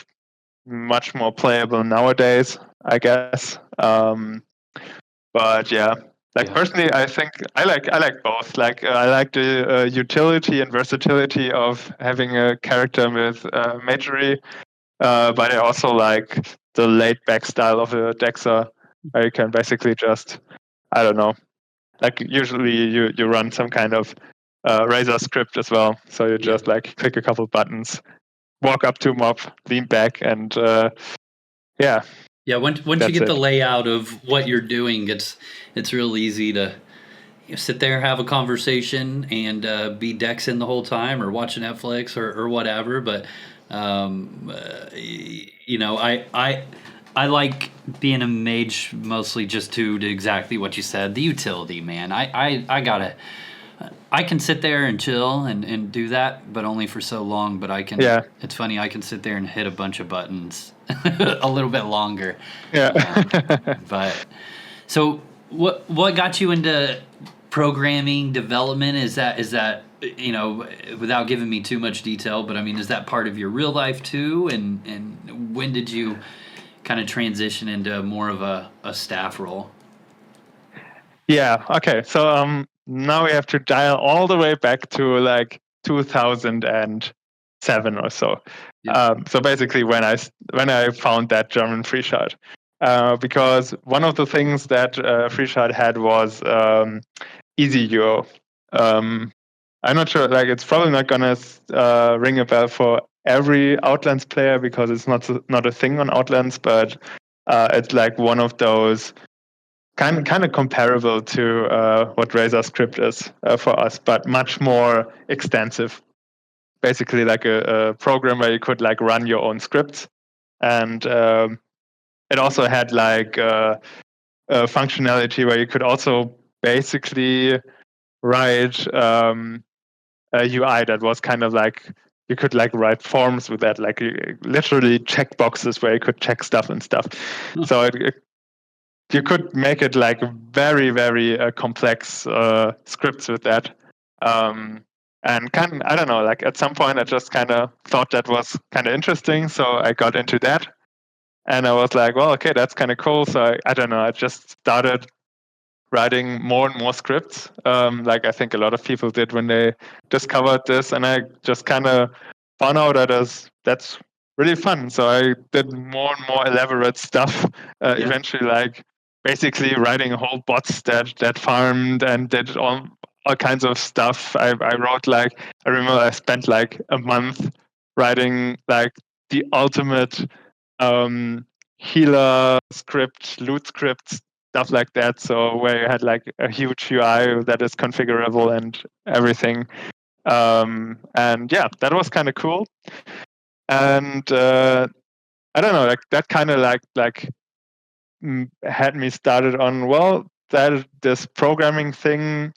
much more playable nowadays, I guess. But yeah, like personally, I think I like both. Like I like the utility and versatility of having a character with magery, but I also like the laid back style of a Dexter, where you can basically just, I don't know, like usually you run some kind of Razor script as well, so you just like click a couple buttons, walk up to a mob, lean back, and once you get the layout of what you're doing, it's real easy to sit there, have a conversation, and be Dexing the whole time, or watching Netflix or whatever. But you know, I like being a mage mostly just to exactly what you said, the utility, man. I gotta. I can sit there and chill and do that, but only for so long. But I can. Yeah. It's funny. I can sit there and hit a bunch of buttons a little bit longer. Yeah. But so what got you into programming development? Is that without giving me too much detail, but I mean, is that part of your real life too? And when did you kind of transition into more of a staff role? Yeah. Okay. So now we have to dial all the way back to like 2007 or so. Yep. So basically, when I found that German free shard, because one of the things that free shard had was easy UO. I'm not sure. Like, it's probably not gonna ring a bell for every Outlands player because it's not a thing on Outlands, but it's like one of those kind of comparable to what Razor Script is for us, but much more extensive. Basically, like a program where you could like run your own scripts, and it also had like a functionality where you could also basically write a UI that was kind of like you could like write forms with that, like literally check boxes where you could check stuff and stuff. So you could make it like very, very complex scripts with that. And I don't know, like at some point I just kind of thought that was kind of interesting. So I got into that and I was like, well, okay, that's kind of cool. So I don't know, I just started writing more and more scripts. Like I think a lot of people did when they discovered this. And I just kind of found out that's really fun. So I did more and more elaborate stuff. Eventually, like basically writing whole bots that farmed and did all kinds of stuff. I wrote like I remember I spent like a month writing like the ultimate healer script, loot script, stuff like that. So where you had like a huge UI that is configurable and everything. And yeah, that was kind of cool. And I don't know, like that kind of like had me started on, well, that this programming thing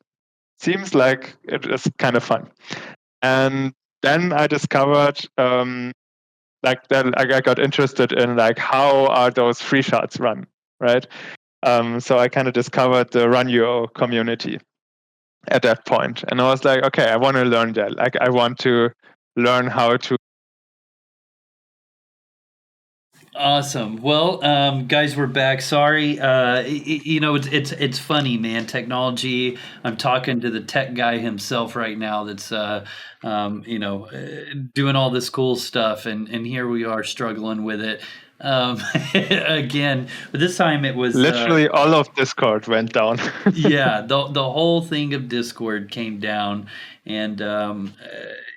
seems like it is kind of fun. And then I discovered like that I got interested in like how are those free shards run, right? So I kind of discovered the Run UO community at that point, and I was like, okay, I want to learn that. Like I want to learn how to. Awesome. Well, guys, we're back. Sorry. It's funny, man. Technology. I'm talking to the tech guy himself right now. That's doing all this cool stuff, and here we are struggling with it. Again, but this time it was literally all of Discord went down. Yeah, the whole thing of Discord came down, and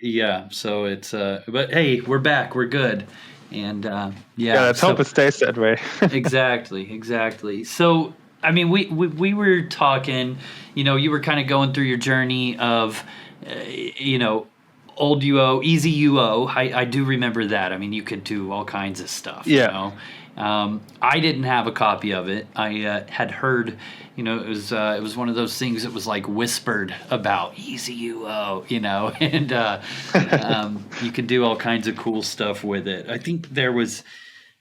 yeah. So it's but hey, we're back. We're good. And yeah, let's hope it stays that way. Exactly. So, I mean, we were talking, you were kind of going through your journey of, old UO, easy UO. I do remember that. I mean, you could do all kinds of stuff. Yeah. I didn't have a copy of it. I had heard, it was one of those things that was like whispered about easy UO, and you could do all kinds of cool stuff with it. I think there was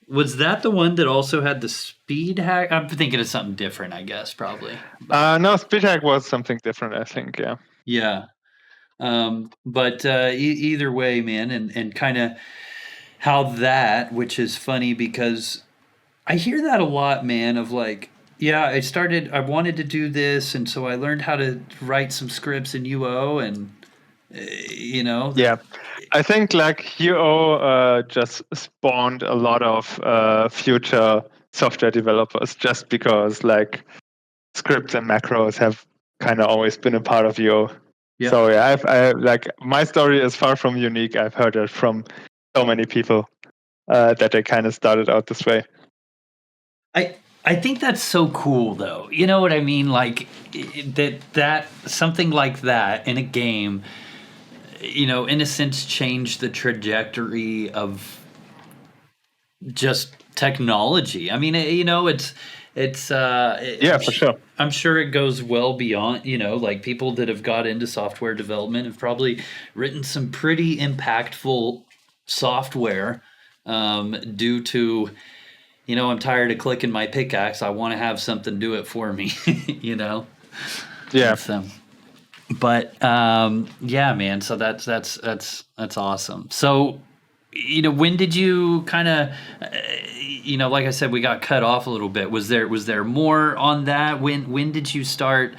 that the one that also had the speed hack? I'm thinking of something different, I guess, probably. No, speed hack was something different, I think. Yeah. Yeah. But either way, man, and kind of how that, which is funny because I hear that a lot, man, of like, yeah, I wanted to do this, and so I learned how to write some scripts in UO, and, Yeah, I think like UO just spawned a lot of future software developers just because like scripts and macros have kind of always been a part of UO. Yeah. So yeah, I like my story is far from unique. I've heard it from so many people that they kind of started out this way. I think that's so cool, though. You know what I mean? Like that something like that in a game, in a sense, changed the trajectory of just technology. I mean, it's It's for sure. I'm sure it goes well beyond, like people that have got into software development have probably written some pretty impactful software due to, I'm tired of clicking my pickaxe. I want to have something do it for me, Yeah. So, but yeah, man. So that's awesome. So, when did you kind of, like I said, we got cut off a little bit. Was there more on that? When did you start,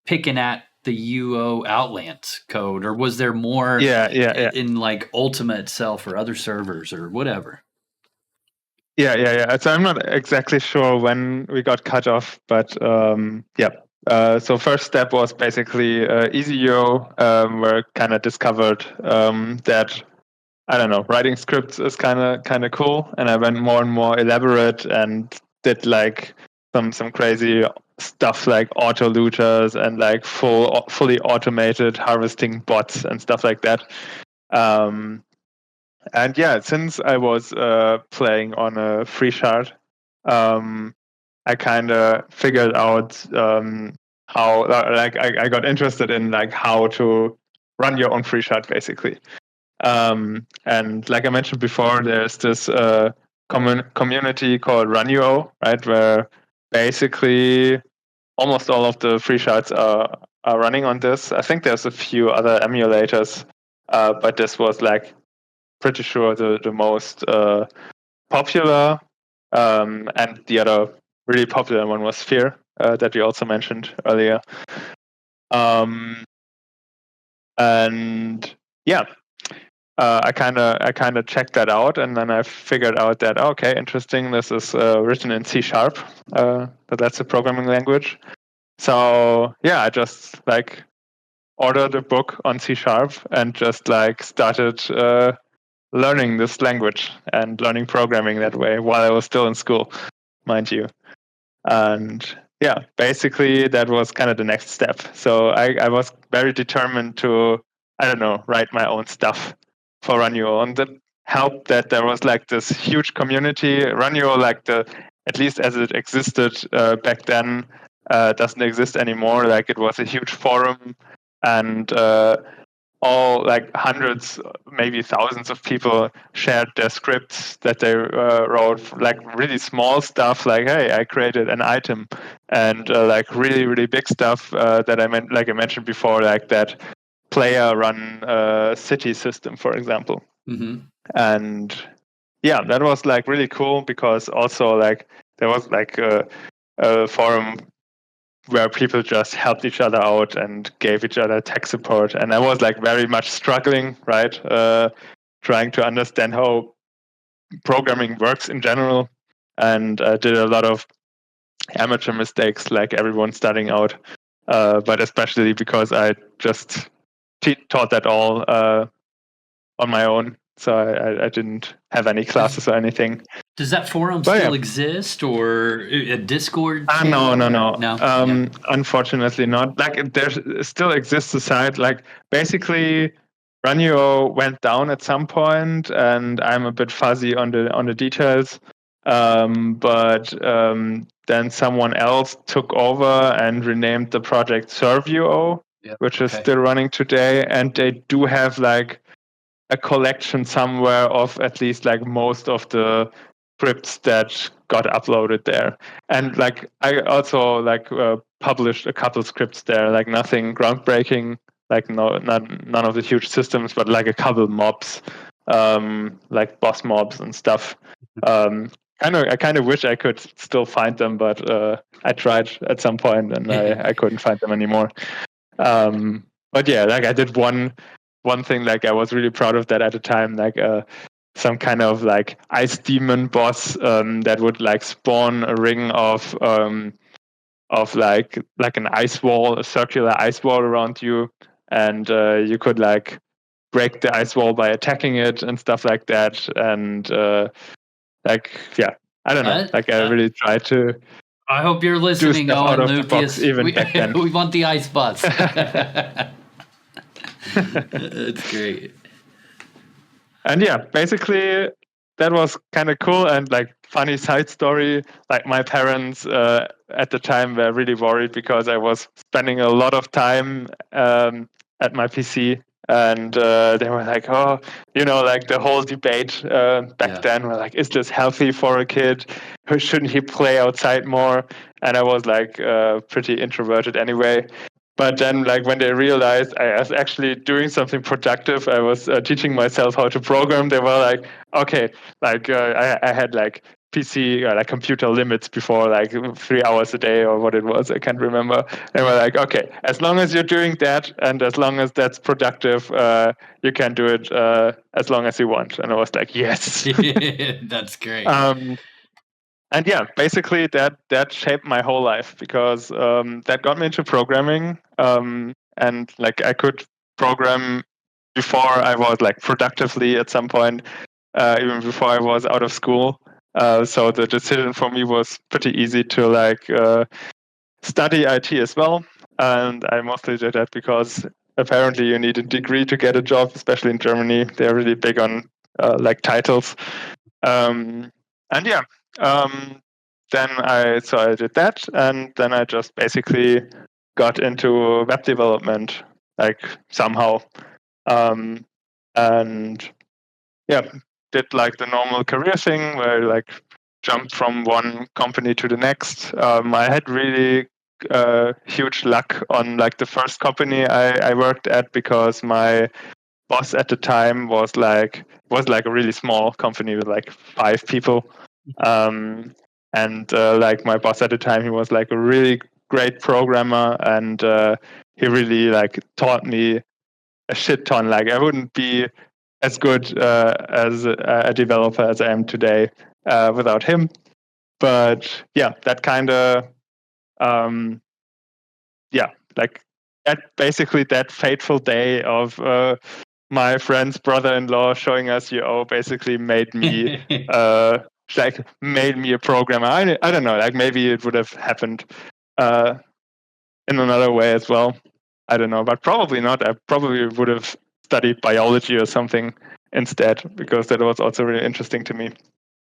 picking at the UO Outlands code, or was there more in like Ultima itself or other servers or whatever? Yeah. So I'm not exactly sure when we got cut off, but so first step was basically EasyUO, where I kind of discovered that, I don't know, writing scripts is kind of cool, and I went more and more elaborate and did like some crazy stuff like auto looters and like fully automated harvesting bots and stuff like that. And yeah, since I was playing on a free shard, I kind of figured out how, like, I got interested in like how to run your own free shard, basically. And like I mentioned before, there's this community called Run UO, right, where basically almost all of the free shards are running on this. I think there's a few other emulators, but this was like pretty sure the most popular, and the other really popular one was Sphere, that we also mentioned earlier. And yeah, I kind of checked that out, and then I figured out that okay, interesting. This is written in C#, but that's a programming language. So yeah, I just like ordered a book on C# and just like started learning this language and learning programming that way while I was still in school, mind you. And yeah, basically that was kind of the next step. So I was very determined to, I don't know, write my own stuff for RunUO. And that helped that there was like this huge community. RunUO, like at least as it existed back then, doesn't exist anymore. Like it was a huge forum, and all like hundreds, maybe thousands of people shared their scripts that they wrote, like really small stuff, like hey, I created an item, and like really really big stuff that I meant, like I mentioned before, like that player run city system, for example. Mm-hmm. And yeah, that was like really cool because also like there was like a forum where people just helped each other out and gave each other tech support. And I was like very much struggling, right? Trying to understand how programming works in general, and did a lot of amateur mistakes like everyone starting out. But especially because I just taught that all on my own. So I didn't have any classes or anything. Does that forum still exist, or a Discord? No. No. Unfortunately not. Like there still exists a site. Like basically, RunUO went down at some point, and I'm a bit fuzzy on the details. But then someone else took over and renamed the project ServeUO, which is still running today, and they do have like a collection somewhere of at least like most of the scripts that got uploaded there. And like I also like published a couple scripts there, like nothing groundbreaking, like none of the huge systems, but like a couple mobs, like boss mobs and stuff. I kind of wish I could still find them, but I tried at some point and I couldn't find them anymore. But yeah, like I did one thing, like I was really proud of that at the time, like some kind of like ice demon boss that would like spawn a ring of like an ice wall, a circular ice wall around you, and you could like break the ice wall by attacking it and stuff like that. And like yeah, I don't know, like I really tried to. I hope you're listening, Owen Lucas. Back then. We want the ice boss. It's great. And yeah, basically that was kind of cool. And like funny side story, like my parents at the time were really worried because I was spending a lot of time at my PC. And they were like, oh, like the whole debate back then were like, is this healthy for a kid? Shouldn't he play outside more? And I was like pretty introverted anyway. But then, like when they realized I was actually doing something productive, I was teaching myself how to program. They were like, okay, like I had like PC like computer limits before, like 3 hours a day or what it was. I can't remember. They were like, okay, as long as you're doing that and as long as that's productive, you can do it as long as you want. And I was like, yes, that's great. And yeah, basically that shaped my whole life because that got me into programming. And like I could program before I was like productively at some point, even before I was out of school. So the decision for me was pretty easy to like study IT as well. And I mostly did that because apparently you need a degree to get a job, especially in Germany. They're really big on like titles. And yeah, then I did that, and then I just basically got into web development, like somehow, and yeah, did like the normal career thing where like jumped from one company to the next. I had really huge luck on like the first company I worked at because my boss at the time was like a really small company with like 5 people, and like my boss at the time, he was like a really great programmer, and he really like taught me a shit ton. Like I wouldn't be as good as a developer as I am today without him. But yeah, that kind of like basically that fateful day of my friend's brother-in-law showing us UO basically made me made me a programmer. I don't know, like maybe it would have happened in another way as well. I don't know, but probably not. I probably would have studied biology or something instead because that was also really interesting to me.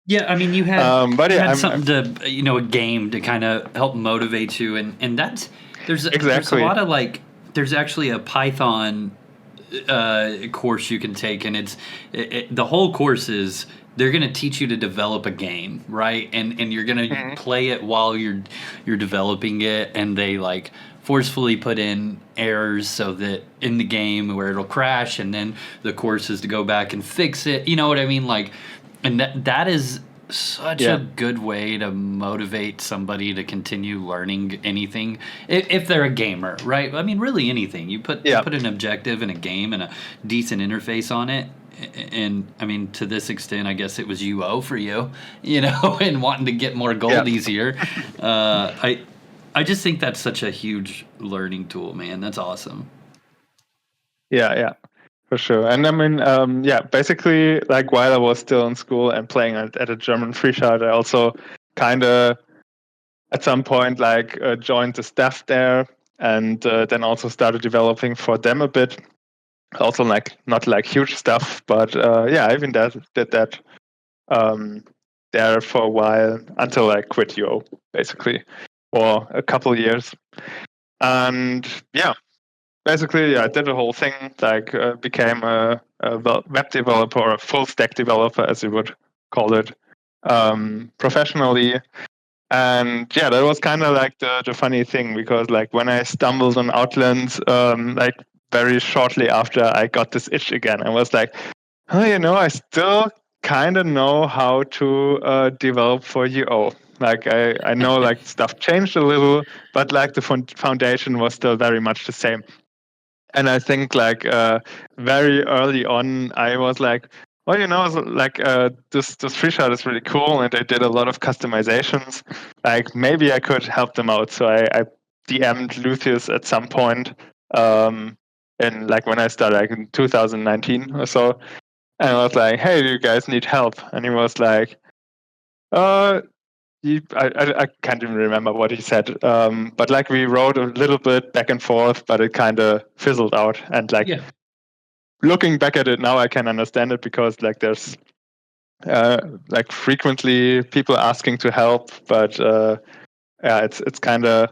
Yeah, I mean, you had something to, a game to kind of help motivate you, and that's there's a lot of like there's actually a Python course you can take, and the whole course is they're going to teach you to develop a game, right? And you're going to play it while you're developing it, and they like forcefully put in errors so that in the game where it'll crash, and then the course is to go back and fix it. You know what I mean? Like, and that is such a good way to motivate somebody to continue learning anything if they're a gamer, right? I mean, really anything. You put an objective in a game and a decent interface on it, and I mean, to this extent, I guess it was UO for you, and wanting to get more gold easier. I just think that's such a huge learning tool, man. That's awesome. Yeah. For sure. And I mean, basically, like while I was still in school and playing at a German free shard, I also kind of at some point like joined the staff there, and then also started developing for them a bit. Also, like not like huge stuff, but I even did that there for a while until I quit UO, basically, for a couple years. And basically, I did the whole thing, like became a web developer, or a full stack developer, as you would call it, professionally. And that was kind of like the funny thing, because like when I stumbled on Outlands, like very shortly after I got this itch again, I was like, I still kind of know how to develop for UO. Like I know like stuff changed a little, but like the foundation was still very much the same. And I think like very early on, I was like, well, like this free shard is really cool, and they did a lot of customizations. Like maybe I could help them out. So I DM'd Lucius at some point, in like when I started, like in 2019 or so, and I was like, hey, do you guys need help? And he was like, I can't even remember what he said, but like we wrote a little bit back and forth, but it kind of fizzled out. And like looking back at it now, I can understand it, because like there's like frequently people asking to help, but it's kind of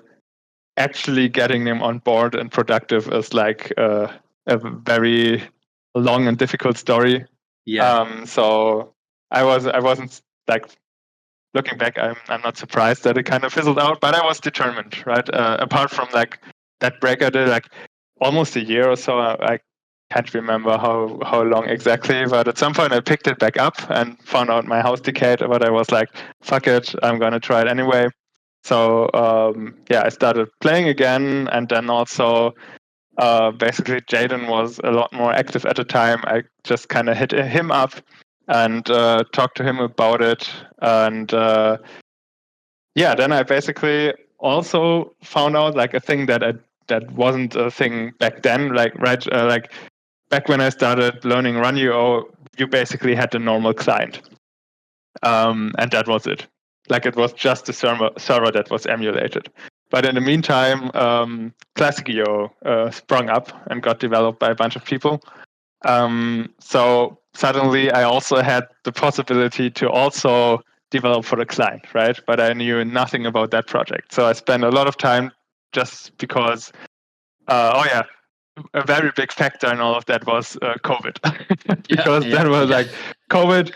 actually getting them on board and productive is like a very long and difficult story. Yeah. So I wasn't like, looking back, I'm not surprised that it kind of fizzled out, but I was determined, right? Apart from like that break I did like almost a year or so, I can't remember how long exactly, but at some point I picked it back up and found out my house decayed, but I was like, fuck it, I'm gonna try it anyway. So I started playing again, and then also basically Jaden was a lot more active at the time. I just kind of hit him up and talked to him about it, and then I basically also found out like a thing that wasn't a thing back then. Like like back when I started learning Run UO, you basically had the normal client, and that was it. Like it was just the server that was emulated. But in the meantime, Classic UO sprung up and got developed by a bunch of people. So suddenly I also had the possibility to also develop for the client, right? But I knew nothing about that project. So I spent a lot of time just because, a very big factor in all of that was COVID. Because that was like COVID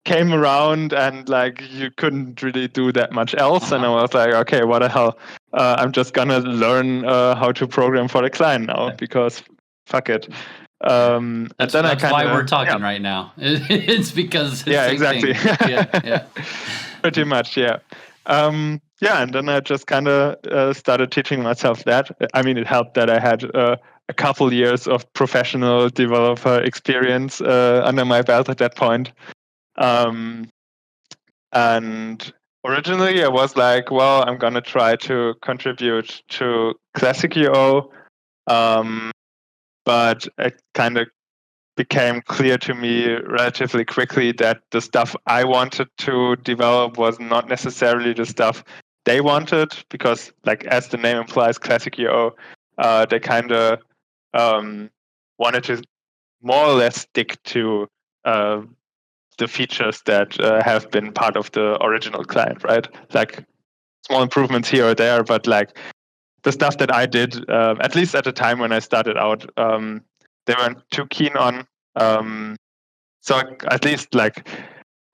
came around and like you couldn't really do that much else. And I was like, okay, what the hell? I'm just gonna learn how to program for the client now because fuck it. That's why we're talking right now. It's because the same exactly. thing. Yeah. Pretty much, yeah. And then I just kind of started teaching myself that. I mean, it helped that I had a couple years of professional developer experience under my belt at that point. And originally I was like, well, I'm going to try to contribute to Classic UO. But it kind of became clear to me relatively quickly that the stuff I wanted to develop was not necessarily the stuff they wanted, because like as the name implies, Classic UO, they kind of wanted to more or less stick to the features that have been part of the original client, right? Like small improvements here or there, but like the stuff that I did, at least at the time when I started out, they weren't too keen on. So at least like,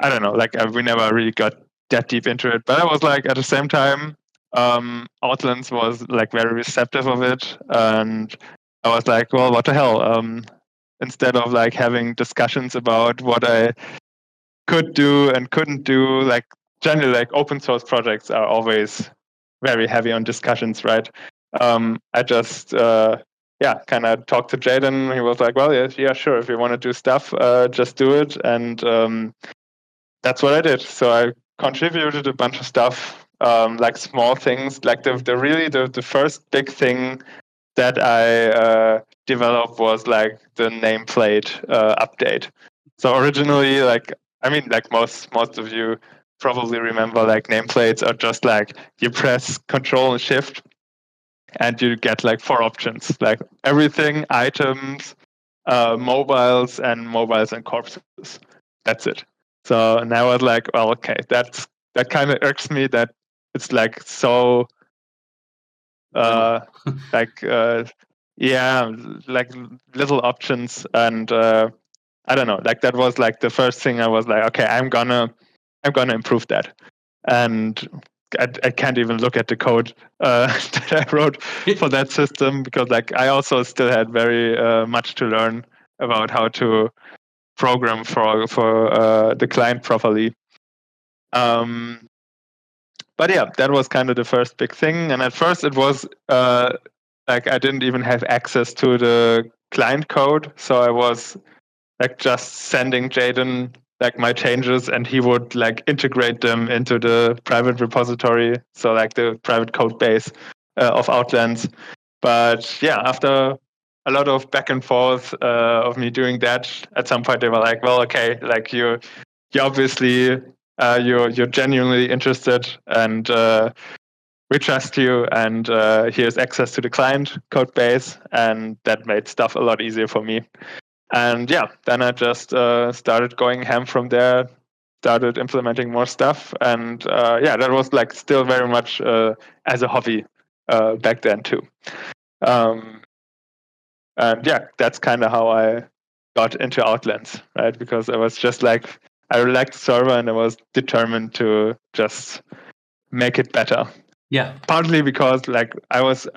I don't know, like we never really got that deep into it. But I was like, at the same time, Outlands was like very receptive of it, and I was like, well, what the hell? Instead of like having discussions about what I could do and couldn't do, like generally like open source projects are always very heavy on discussions, right? I just kind of talked to Jaden. He was like, well, yeah, sure, if you want to do stuff, just do it. And that's what I did. So I contributed a bunch of stuff, like small things, like the first big thing that I developed was like the nameplate update. So originally, like I mean, like most of you probably remember, like nameplates are just like you press Control and Shift, and you get like 4 options, like everything, items, mobiles and corpses. That's it. So now I was like, well, okay, that kind of irks me that it's like so like like little options, and I don't know, like that was like the first thing I was like, okay, I'm gonna improve that. And I can't even look at the code that I wrote for that system, because like I also still had very much to learn about how to program for the client properly. But yeah, that was kind of the first big thing. And at first it was like I didn't even have access to the client code, so I was like just sending Jaden like my changes, and he would like integrate them into the private repository, so like the private code base of Outlands. But yeah, after a lot of back and forth of me doing that, at some point they were like, well, okay, like you obviously you're genuinely interested, and we trust you, and here's access to the client code base, and that made stuff a lot easier for me. And yeah, then I just started going ham from there, started implementing more stuff. And yeah, that was like still very much as a hobby back then too. And yeah, that's kind of how I got into Outlands, right? Because I was just like, I liked the server and I was determined to just make it better. Yeah. Partly because like I was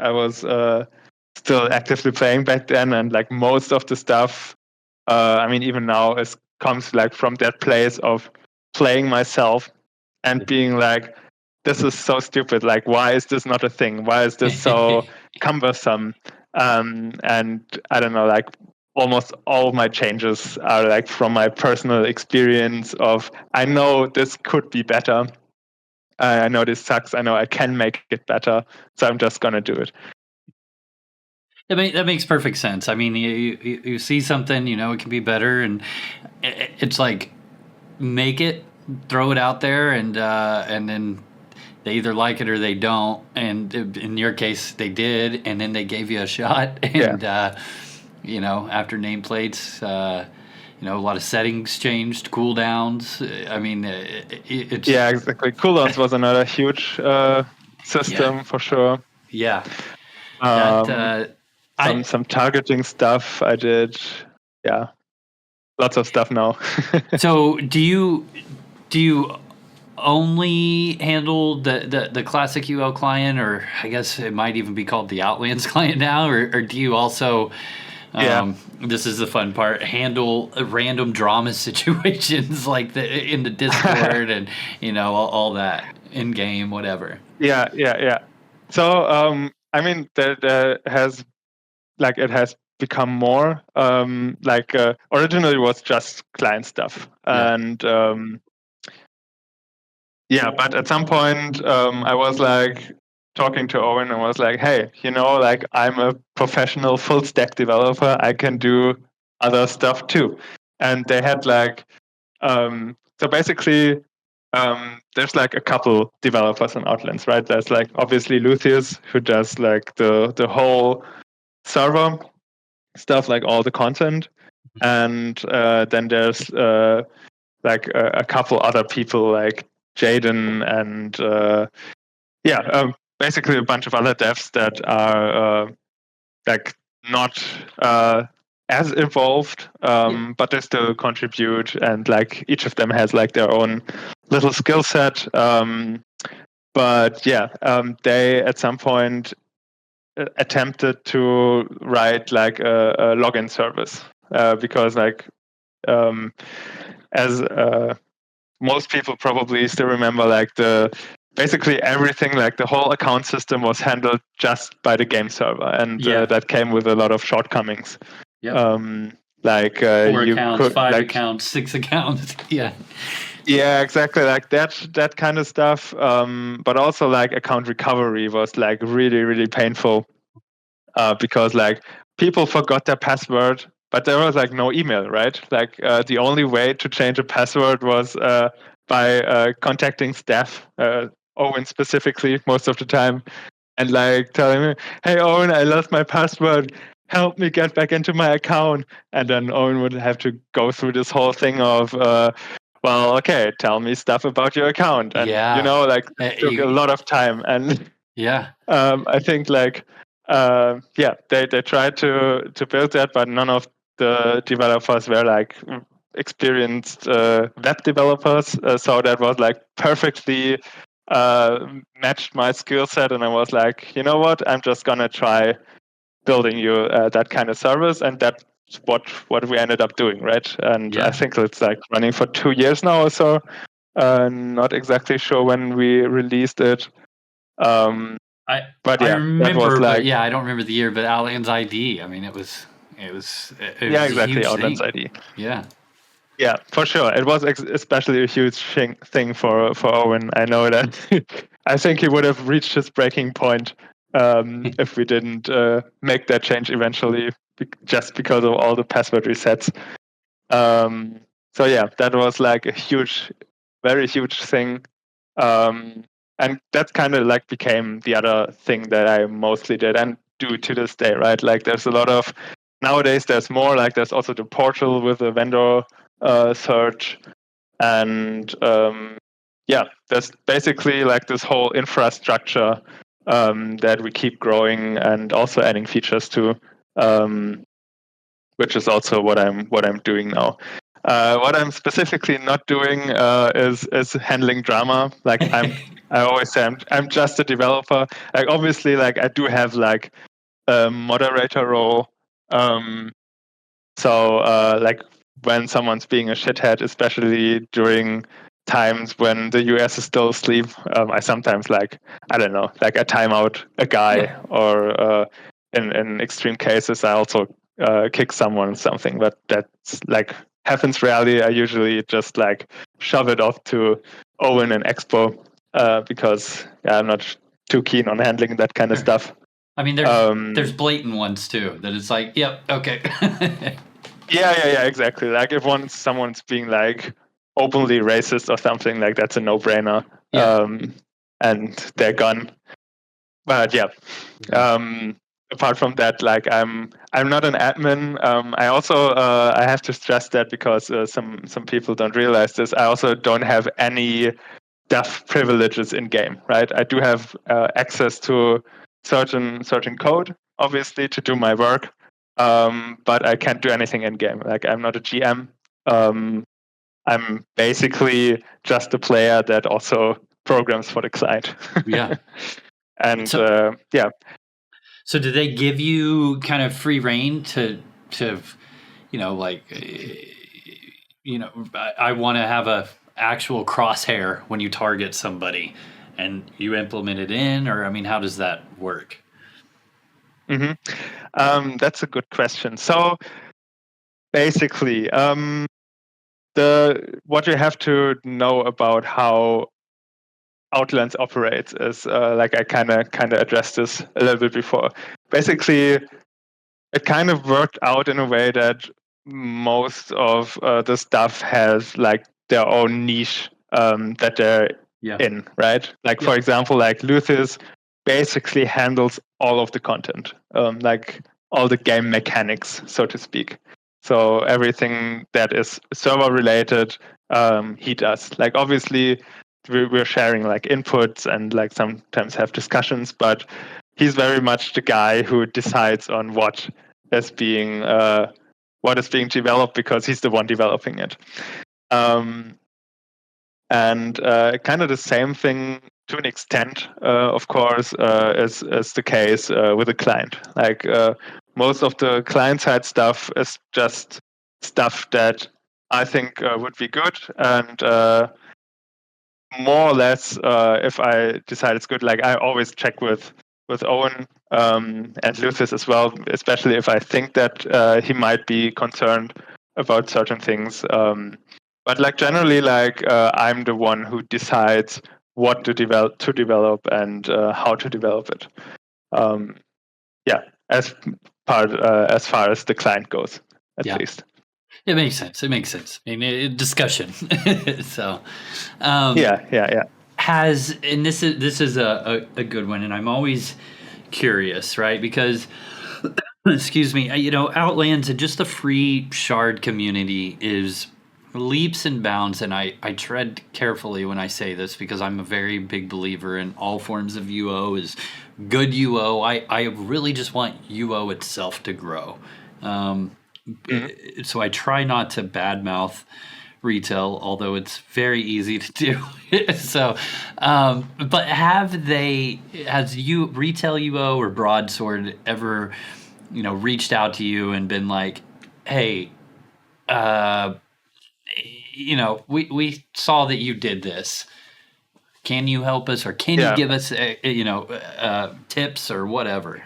still actively playing back then, and like most of the stuff, I mean, even now, comes like from that place of playing myself and being like, this is so stupid. Like, why is this not a thing? Why is this so cumbersome? And I don't know, like almost all of my changes are like from my personal experience of, I know this could be better. I know this sucks. I know I can make it better. So I'm just going to do it. That makes perfect sense. I mean, you see something, you know, it can be better, and it's like, make it, throw it out there, and then they either like it or they don't. And in your case, they did, and then they gave you a shot. And you know, after nameplates, you know, a lot of settings changed, cooldowns. I mean, it's yeah, exactly. Cooldowns was another huge system for sure. Yeah, that some targeting stuff I did. Yeah, lots of stuff now. So do you only handle the classic UO client, or I guess it might even be called the Outlands client now, or do you also, this is the fun part, handle random drama situations like in the Discord and, you know, all that in game, whatever? Yeah. So I mean, there has, like, it has become more. Like originally it was just client stuff, and yeah, but at some point I was like talking to Owen and was like, hey, you know, like I'm a professional full stack developer. I can do other stuff too. And they had like, so basically, there's like a couple developers on Outlands, right? There's like obviously Lucius, who does like the whole server stuff, like all the content. And then there's like a couple other people like Jaden and basically a bunch of other devs that are like not as involved, but they still contribute, and like each of them has like their own little skill set. But yeah, they at some point attempted to write like a login service because like as most people probably still remember, like basically everything, like the whole account system was handled just by the game server, and that came with a lot of shortcomings. Like 4 you accounts, could 5 like accounts, 6 accounts. yeah, exactly, like that kind of stuff. But also like account recovery was like really painful because like people forgot their password, but there was like no email, right? Like the only way to change a password was by contacting staff, Owen specifically, most of the time, and like telling me, "Hey Owen, I lost my password. Help me get back into my account." And then Owen would have to go through this whole thing of, well, okay, tell me stuff about your account, and you know, like it took a lot of time. And I think like they tried to build that, but none of the developers were like experienced web developers, so that was like perfectly matched my skill set, and I was like, you know what, I'm just gonna try building you that kind of service, and that's what we ended up doing, right? And I think it's like running for 2 years now or so. Not exactly sure when we released it. But yeah, I remember, that was like, but yeah, I don't remember the year. But Outlands ID, I mean, it was yeah, a exactly, huge Outlands thing. ID. Yeah, for sure. It was especially a huge thing for Owen. I know that. I think he would have reached his breaking point if we didn't make that change eventually, just because of all the password resets. So yeah, that was like a very huge thing. And that kind of like became the other thing that I mostly did and do to this day, right? Like there's a lot of nowadays there's more, like there's also the portal with the vendor search, and there's basically like this whole infrastructure that we keep growing and also adding features to, which is also what I'm doing now. What I'm specifically not doing is handling drama. Like I always say I'm just a developer. Like obviously, like I do have like a moderator role. So like when someone's being a shithead, especially during times when the US is still asleep, I sometimes like, I don't know, like I time out a guy, or in extreme cases I also kick someone or something. But that's like happens rarely. I usually just like shove it off to Owen and Expo because I'm not too keen on handling that kind of stuff. I mean, there's blatant ones too that it's like, yep, okay. Yeah, exactly. Like if someone's being like openly racist or something, like that's a no-brainer. Yeah. And they're gone. But yeah. Apart from that, like I'm not an admin. I also I have to stress that because some people don't realize this. I also don't have any dev privileges in game, right? I do have access to certain code, obviously, to do my work, but I can't do anything in game. Like I'm not a GM. I'm basically just a player that also programs for the client. Yeah. And So did they give you kind of free reign to like, I want to have a actual crosshair when you target somebody, and you implement it in, or I mean, how does that work? That's a good question. So basically, what you have to know about how Outlands operates is like I kind of addressed this a little bit before. Basically, it kind of worked out in a way that most of the stuff has like their own niche that they're in, right? Like for example, like Luthis basically handles all of the content, like all the game mechanics, so to speak. So everything that is server related, he does. Like obviously, we're sharing like inputs and like sometimes have discussions, but he's very much the guy who decides on what is being developed because he's the one developing it. And kind of the same thing to an extent, of course, is the case with the client. Like most of the client-side stuff is just stuff that I think would be good, and more or less, if I decide it's good, like I always check with Owen and Luthis as well, especially if I think that he might be concerned about certain things. But like generally, like I'm the one who decides what to develop and how to develop it. As far as the client goes, at least. It makes sense. I mean, discussion. So, yeah. And this is a good one, and I'm always curious, right? Because, excuse me, Outlands and just the free shard community is leaps and bounds, and I tread carefully when I say this because I'm a very big believer in all forms of UO is good UO. I really just want UO itself to grow. So I try not to badmouth retail, although it's very easy to do. So, but has retail UO or Broadsword ever, reached out to you and been like, hey, we saw that you did this. Can you help us, or can you give us, tips or whatever,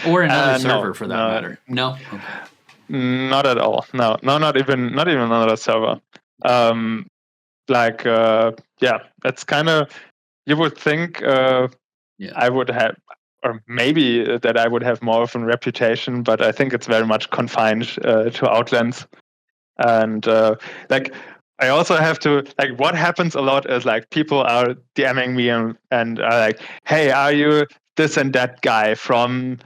or another server for that matter? No. Okay. Not at all. No, not even another server. That's kind of, you would think I would have, or maybe that I would have more of a reputation, but I think it's very much confined to Outlands. And I also have to, like, what happens a lot is like people are DMing me and are like, hey, are you this and that guy from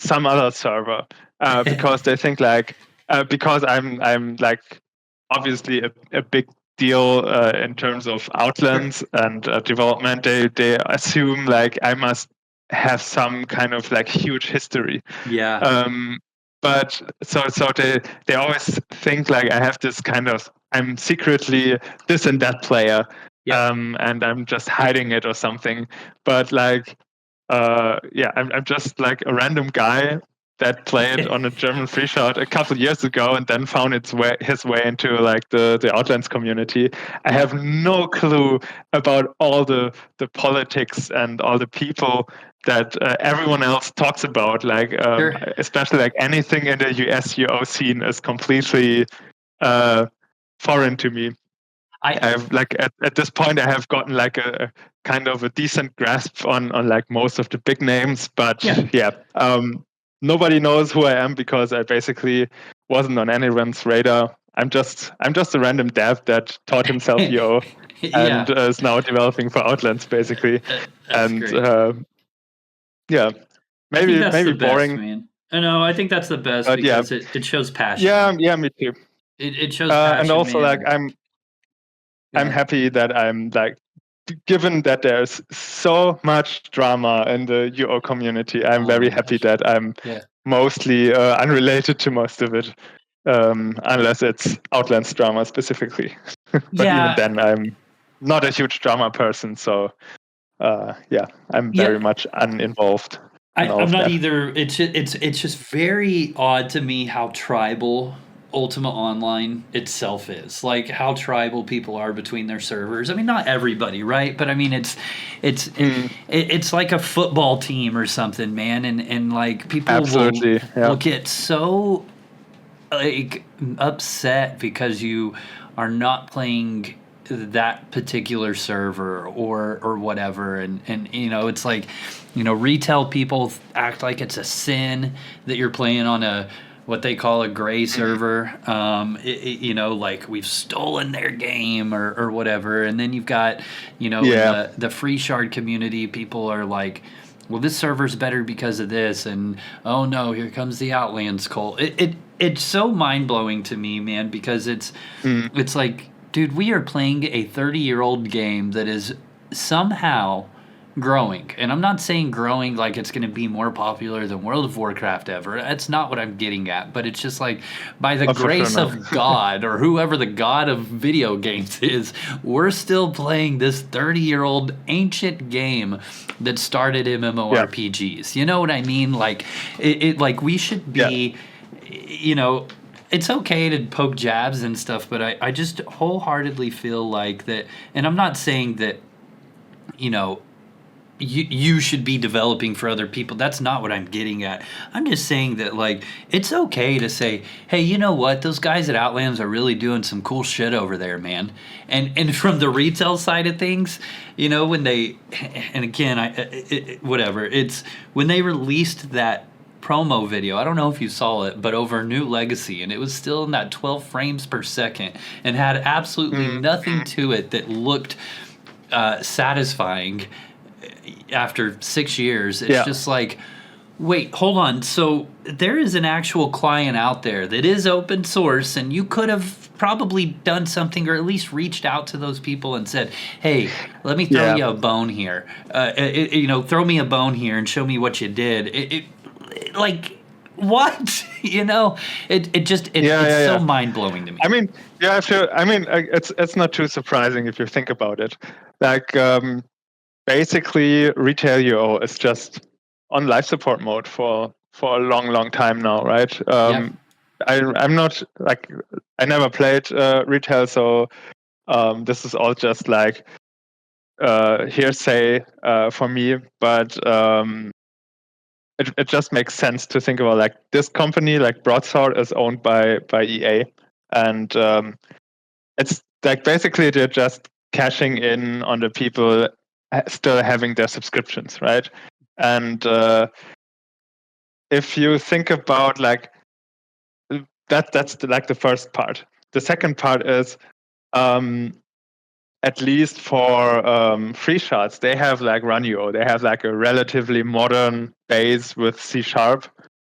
some other server because they think like because I'm like obviously a big deal in terms of Outlands and development. They assume like I must have some kind of like huge history. Yeah. But so they always think like I have this kind of I'm secretly this and that player, Yep. and I'm just hiding it or something. But like, I'm just like a random guy that played on a German free shot a couple years ago and then found his way into like the Outlands community. I have no clue about all the politics and all the people that everyone else talks about. Like Sure. especially like anything in the US UO scene is completely foreign to me. I've like at this point I have gotten like a kind of a decent grasp on like most of the big names, but nobody knows who I am because I basically wasn't on anyone's radar. I'm just a random dev that taught himself UO and is now developing for Outlands basically. That's And great. I think that's maybe the boring. best, man. I know. I think that's the best But because it shows passion. Yeah, me too. It shows passion, and also man. like I'm happy that I'm like, given that there's so much drama in the UO community, I'm very happy that I'm mostly unrelated to most of it, unless it's Outlands drama specifically. But even then, I'm not a huge drama person, so I'm very much uninvolved. I'm not either. It's just very odd to me how tribal Ultima Online itself is, like how tribal people are between their servers. I mean, not everybody, right? But I mean, it's like a football team or something, man. And like people will get so like upset because you are not playing that particular server or whatever, and it's like retail people act like it's a sin that you're playing on a what they call a gray server. Like we've stolen their game or whatever. And then you've got in the free shard community, people are like, well, this server's better because of this, and oh no, here comes the Outlands cult. It's so mind-blowing to me, man, because it's like, dude, we are playing a 30-year-old game that is somehow growing. And I'm not saying growing like it's going to be more popular than World of Warcraft ever. That's not what I'm getting at. But it's just like, by the grace of God, or whoever the God of video games is, we're still playing this 30-year-old ancient game that started MMORPGs. You know what I mean? Like, like we should be, it's okay to poke jabs and stuff, but I just wholeheartedly feel like that, and I'm not saying that, you should be developing for other people. That's not what I'm getting at. I'm just saying that, like, it's okay to say, hey, you know what? Those guys at Outlands are really doing some cool shit over there, man. And from the retail side of things, when they, and again, whatever, it's when they released that promo video, I don't know if you saw it, but over New Legacy, and it was still in that 12 frames per second and had absolutely nothing to it that looked satisfying. After 6 years, it's just like, wait, hold on. So there is an actual client out there that is open source, and you could have probably done something, or at least reached out to those people and said, hey, let me throw you a bone here. Throw me a bone here and show me what you did. Like, what? It's so mind-blowing to me. I mean, it's not too surprising if you think about it. Like, basically, retail UO is just on life support mode for a long time now, right? I'm not like, I never played retail, so this is all just like hearsay for me. But it just makes sense to think about, like, this company, like Pwnstarr, is owned by EA, and it's like basically they're just cashing in on the people still having their subscriptions, right? And if you think about like that's like the first part. The second part is at least for free shots, they have like RunUO. They have like a relatively modern base with C#.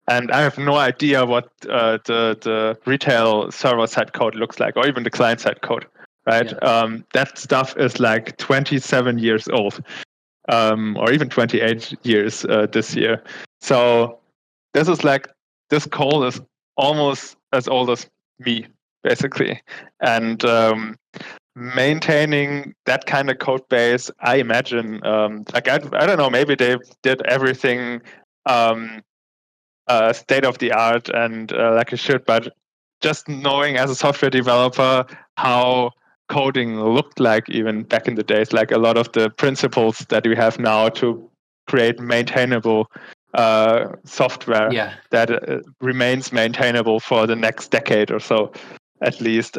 And I have no idea what the retail server-side code looks like, or even the client-side code, right? Yeah. That stuff is like 27 years old, or even 28 years this year. So this code is almost as old as me, basically. And maintaining that kind of code base, I imagine, I don't know, maybe they did everything state of the art and like it should, but just knowing as a software developer how coding looked like even back in the days, like a lot of the principles that we have now to create maintainable software that remains maintainable for the next decade or so, at least.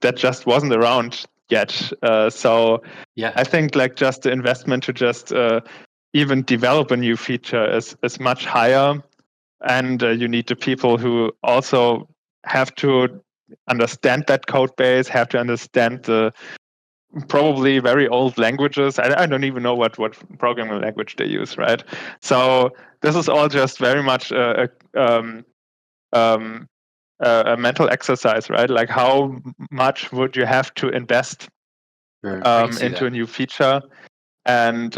That just wasn't around yet. So I think like just the investment to just even develop a new feature is much higher, and you need the people who also have to understand that code base, have to understand the probably very old languages. I don't even know what programming language they use, right? So this is all just very much a mental exercise, right? Like how much would you have to invest into a new feature, and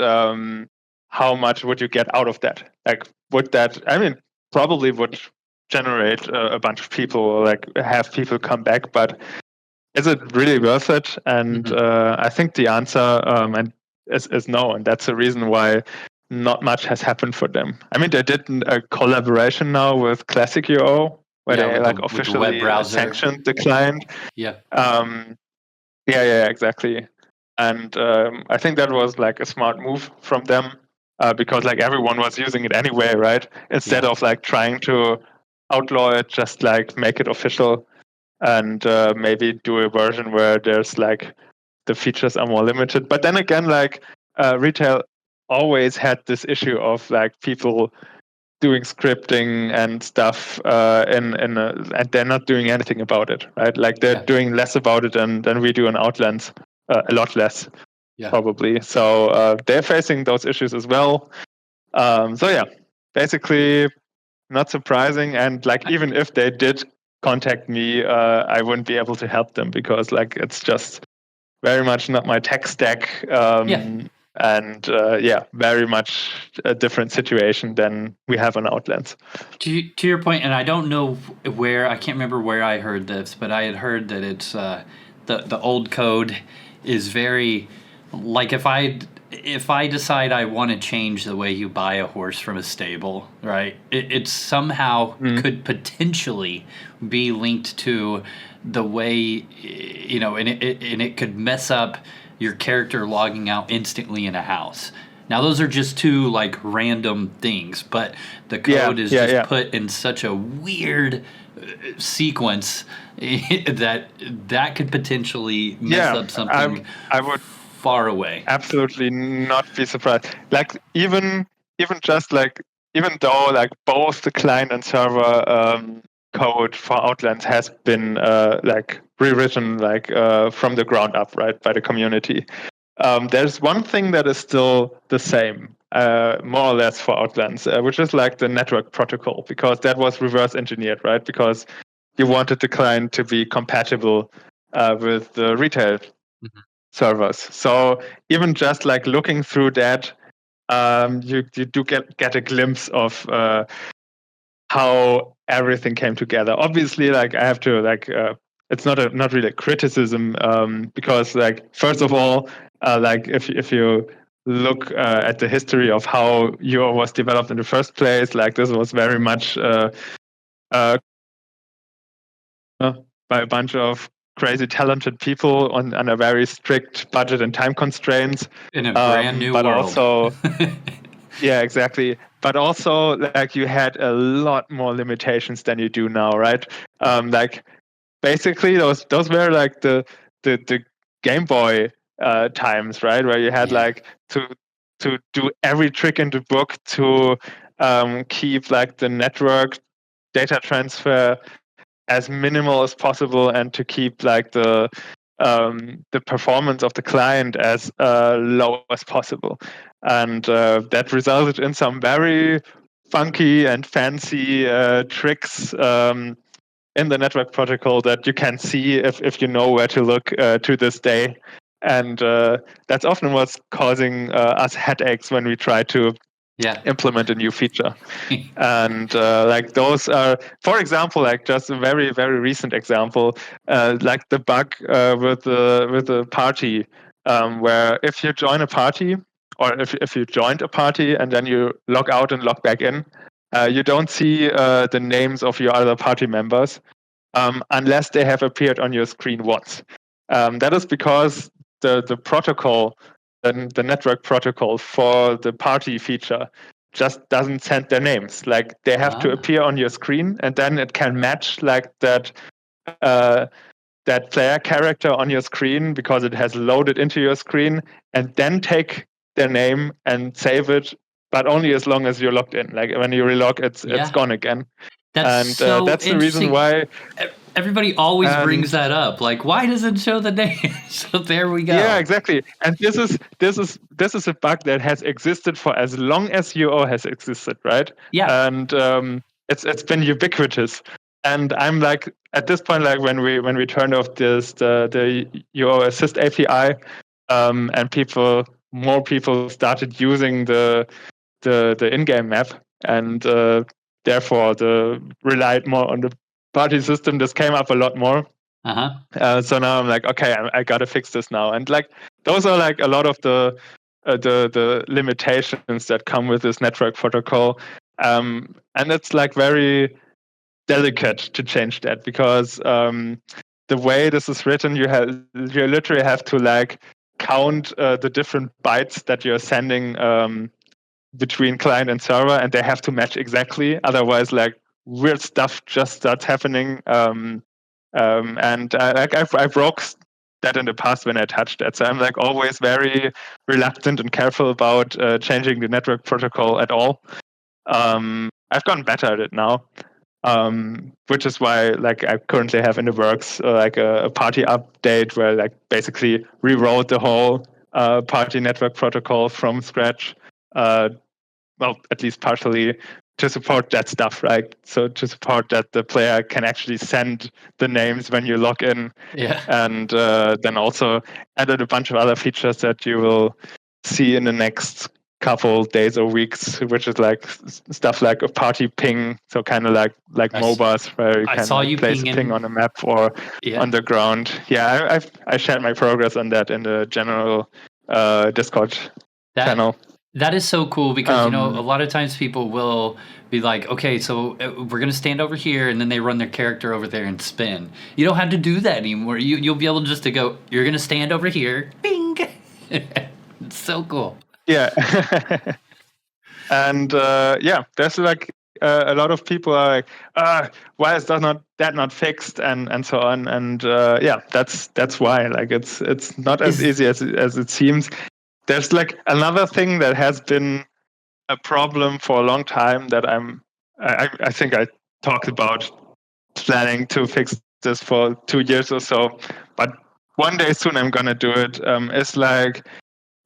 how much would you get out of that? Like, would that, I mean, probably would generate a bunch of people, like have people come back, but is it really worth it? And I think the answer is no, and that's the reason why not much has happened for them. I mean, they did a collaboration now with Classic UO, where they like officially sanctioned the client. Yeah. Yeah, exactly. And I think that was like a smart move from them, because like everyone was using it anyway, right? Instead of like trying to outlaw it, just like make it official, and maybe do a version where there's like the features are more limited. But then again, like retail always had this issue of like people doing scripting and stuff and they're not doing anything about it, right? Like they're doing less about it than we do in Outlands, a lot less, probably. So they're facing those issues as well. So yeah, basically not surprising. And like even if they did contact me, I wouldn't be able to help them because like it's just very much not my tech stack. And very much a different situation than we have on Outlands. To your point, and I don't know where, I can't remember where I heard this, but I had heard that it's the old code is very, like if I decide I want to change the way you buy a horse from a stable, right? It somehow could potentially be linked to the way, you know, and it could mess up your character logging out instantly in a house. Now those are just two like random things, but the code is just put in such a weird sequence that could potentially mess up something. I would far away. Absolutely not be surprised. Like even just like even though like both the client and server code for Outlands has been like rewritten like from the ground up, right, by the community. There's one thing that is still the same, more or less, for Outlands, which is like the network protocol, because that was reverse engineered, right? Because you wanted the client to be compatible with the retail servers. So even just like looking through that, you do get a glimpse of how everything came together. Obviously, like I have to like it's not really a criticism, because like first of all, like if you look at the history of how UO was developed in the first place, like this was very much by a bunch of crazy talented people on a very strict budget and time constraints in a brand new but world. Also yeah, exactly. But also, like you had a lot more limitations than you do now, right? Like basically, those were like the Game Boy times, right? Where you had like to do every trick in the book to keep like the network data transfer as minimal as possible and to keep like the performance of the client as low as possible, and that resulted in some very funky and fancy tricks in the network protocol that you can see if you know where to look to this day. And that's often what's causing us headaches when we try to implement a new feature. And like those are, for example, like just a very, very recent example, like the bug with the party, where if you join a party, or if you joined a party and then you log out and log back in, you don't see the names of your other party members unless they have appeared on your screen once. That is because the protocol, the network protocol for the party feature, just doesn't send their names. Like they have to appear on your screen, and then it can match like that player character on your screen because it has loaded into your screen, and then take their name and save it, but only as long as you're logged in. Like when you relog, it's gone again. That's so that's the reason why everybody always brings that up. Like, why does it show the name? So there we go. Yeah, exactly. And this is a bug that has existed for as long as UO has existed, right? Yeah. And it's been ubiquitous. And I'm like, at this point, like when we turned off the UO Assist API, and more people started using the in-game map, and therefore relied more on the party system. This came up a lot more. So now I'm like, okay, I gotta fix this now. And like those are like a lot of the limitations that come with this network protocol. And it's like very delicate to change that because the way this is written, you literally have to like count the different bytes that you're sending between client and server, and they have to match exactly. Otherwise, like weird stuff just starts happening. And I broke that in the past when I touched that. So I'm like always very reluctant and careful about changing the network protocol at all. I've gotten better at it now, which is why like I currently have in the works like a party update where like basically rewrote the whole party network protocol from scratch. Well, at least partially, to support that stuff, right? So to support that the player can actually send the names when you log in. Yeah. And then also added a bunch of other features that you will see in the next couple days or weeks, which is like stuff like a party ping, so kind of like MOBAs where you can place a ping on a map or on the ground. Yeah, I shared my progress on that in the general Discord channel. That is so cool because, a lot of times people will be like, okay, so we're going to stand over here, and then they run their character over there and spin. You don't have to do that anymore. You'll be able just to go, you're going to stand over here, bing. It's so cool. Yeah. And there's like a lot of people are like, why is that not fixed and so on. And that's why. Like it's not as easy as it seems. There's like another thing that has been a problem for a long time that I think I talked about planning to fix this for 2 years or so, but one day soon I'm gonna do it. Is like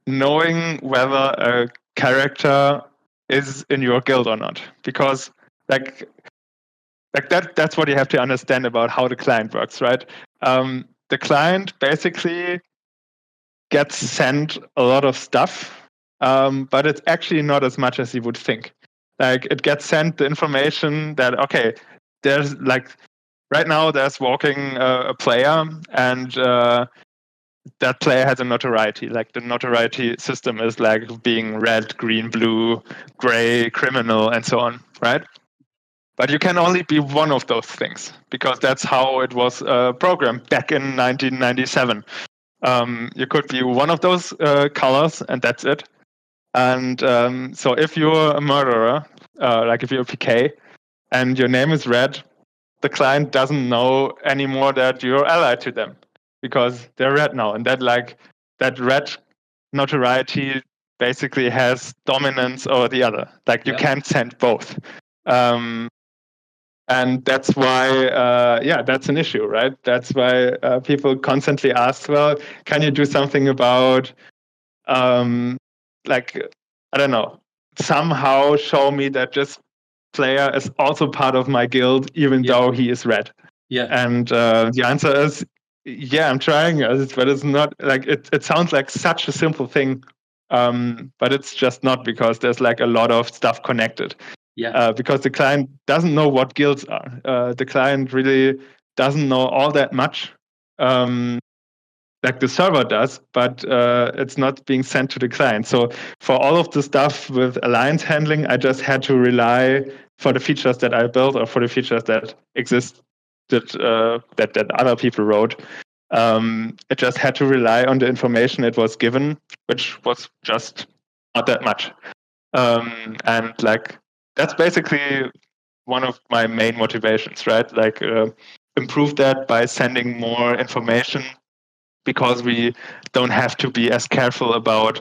knowing whether a character is in your guild or not, because like that's what you have to understand about how the client works, right? The client basically gets sent a lot of stuff, but it's actually not as much as you would think. Like it gets sent the information that, okay, there's like right now there's walking a player, and that player has a notoriety. Like the notoriety system is like being red, green, blue, gray, criminal, and so on, right? But you can only be one of those things because that's how it was programmed back in 1997. You could be one of those colors, and that's it. And so if you're a murderer, like if you're a PK, and your name is red, the client doesn't know anymore that you're allied to them because they're red now. And that red notoriety basically has dominance over the other. Like you can't send both. And that's why, that's an issue, right? That's why people constantly ask, well, can you do something about, I don't know, somehow show me that just player is also part of my guild, even though he is red? Yeah. And the answer is, yeah, I'm trying, but it's not like it sounds like such a simple thing, but it's just not, because there's like a lot of stuff connected. Yeah. Because the client doesn't know what guilds are. The client really doesn't know all that much. Like the server does, but it's not being sent to the client. So for all of the stuff with alliance handling, I just had to rely, for the features that I built or for the features that exist that other people wrote. It just had to rely on the information it was given, which was just not that much. And like that's basically one of my main motivations, right? Like improve that by sending more information, because we don't have to be as careful about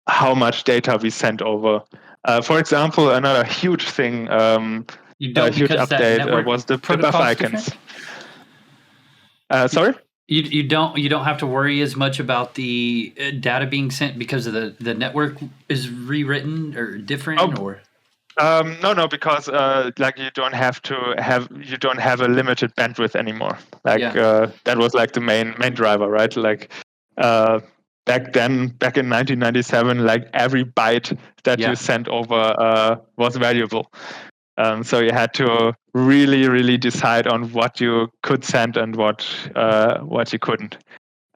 how much data we send over. For example, another huge thing, You don't, a huge because that update network was the buff protocol's icons. different? Sorry? You don't have to worry as much about the data being sent because of the network is rewritten or different, or No, because like you don't have a limited bandwidth anymore. Like that was like the main driver, right? Like back in 1997, like every byte that you sent over was valuable. So you had to really decide on what you could send and what you couldn't.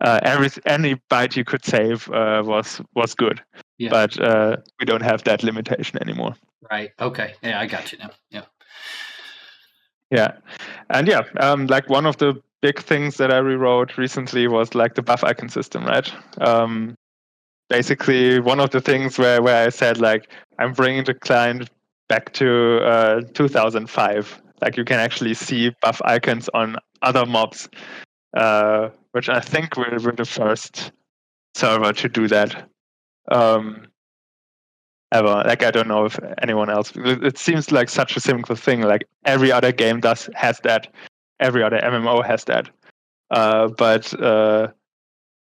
Any byte you could save was good, but we don't have that limitation anymore. Right. Okay. Yeah, I got you now. Yeah. Yeah, and like one of the big things that I rewrote recently was like the buff icon system, right? Basically, one of the things where I said like I'm bringing the client back to 2005. Like you can actually see buff icons on other mobs, which I think we're the first server to do that. Ever. Like I don't know if anyone else. It seems like such a simple thing. Like every other game has that. Every other MMO has that. But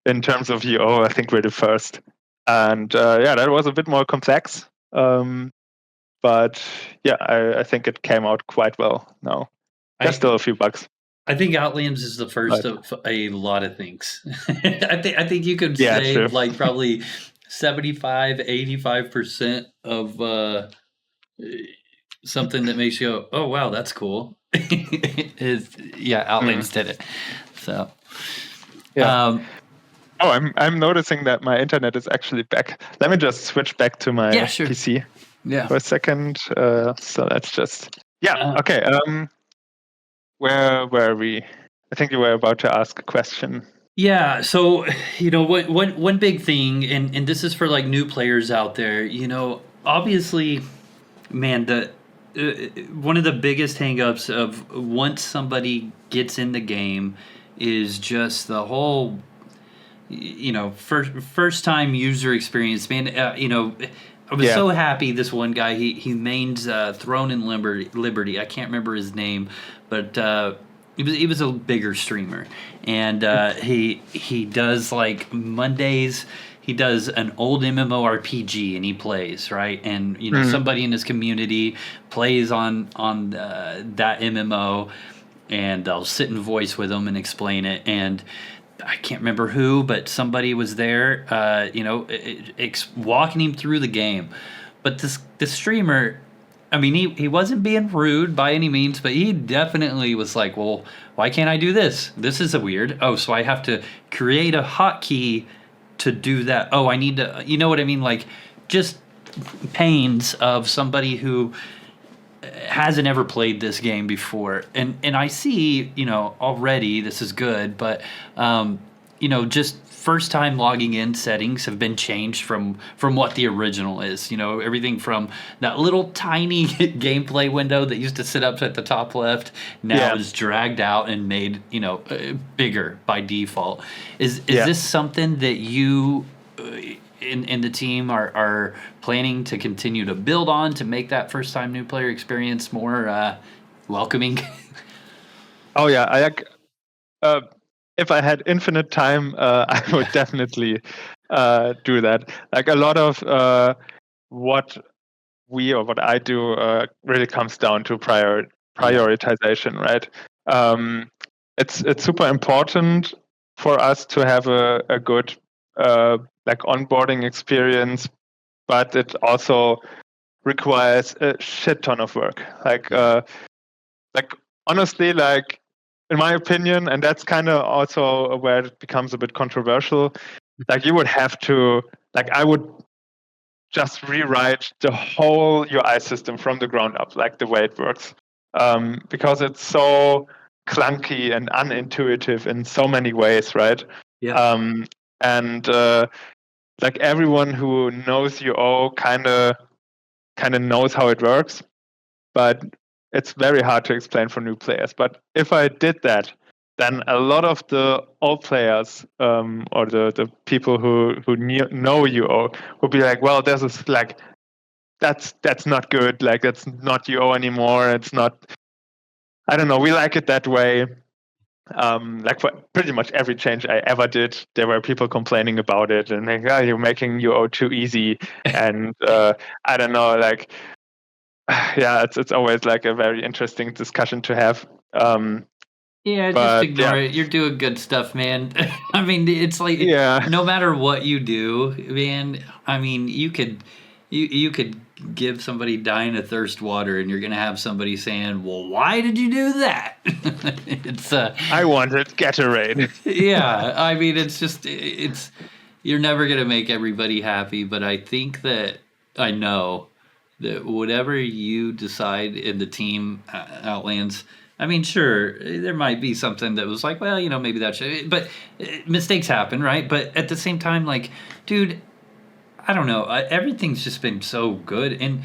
in terms of UO, I think we're the first. And that was a bit more complex. But yeah, I think it came out quite well now. There's still a few bugs. I think Outlands is the first of a lot of things. I think you could say like probably 75-85% of something that makes you go, oh wow, that's cool. Outlands did it. So I'm noticing that my internet is actually back. Let me just switch back to my PC for a second. So let's just okay. Where were we? I think you were about to ask a question. Yeah, so one big thing, and this is for like new players out there. Obviously, man, one of the biggest hangups of once somebody gets in the game is just the whole, first time user experience. Man, I was so happy. This one guy, he mains Throne and Liberty. I can't remember his name, but. He was a bigger streamer, and he does like Mondays. He does an old MMORPG and he plays, right, and somebody in his community plays on that MMO, and they'll sit and voice with him and explain it. And I can't remember who, but somebody was there, walking him through the game. But this streamer. I mean, he wasn't being rude by any means, but he definitely was like, well, why can't I do this? This is weird. Oh, so I have to create a hotkey to do that. Oh, I need to, you know what I mean? Like, just pains of somebody who hasn't ever played this game before. And I see, already this is good, but, just first time logging in settings have been changed from what the original is. Everything from that little tiny gameplay window that used to sit up at the top left now is dragged out and made bigger by default. Is this something that you in the team are planning to continue to build on to make that first time new player experience more welcoming? Oh yeah, I like. If I had infinite time, I would definitely do that. Like a lot of what what I do really comes down to prioritization, right? It's super important for us to have a good like onboarding experience, but it also requires a shit ton of work. Like honestly, like in my opinion, and that's kind of also where it becomes a bit controversial. Like you would have to, like I would just rewrite the whole UI system from the ground up, like the way it works, because it's so clunky and unintuitive in so many ways, right? Yeah. And like everyone who knows UO kind of knows how it works, but it's very hard to explain for new players. But if I did that, then a lot of the old players or the people who know UO would be like, well, this is like that's not good. Like that's not UO anymore. It's not. I don't know. We like it that way. Like for pretty much every change I ever did, there were people complaining about it and like, oh, you're making UO too easy. And I don't know, like, yeah, it's always like a very interesting discussion to have. Just ignore it. You're doing good stuff, man. I mean, it's like no matter what you do, man. I mean, you could give somebody dying of thirst water, and you're gonna have somebody saying, "Well, why did you do that?" It's I wanted Gatorade. Yeah, I mean, it's you're never gonna make everybody happy, but I think that I know that whatever you decide in the team Outlands. I mean, sure, there might be something that was like, well, maybe that should, but mistakes happen, right? But at the same time, like, dude, I don't know. Everything's just been so good. And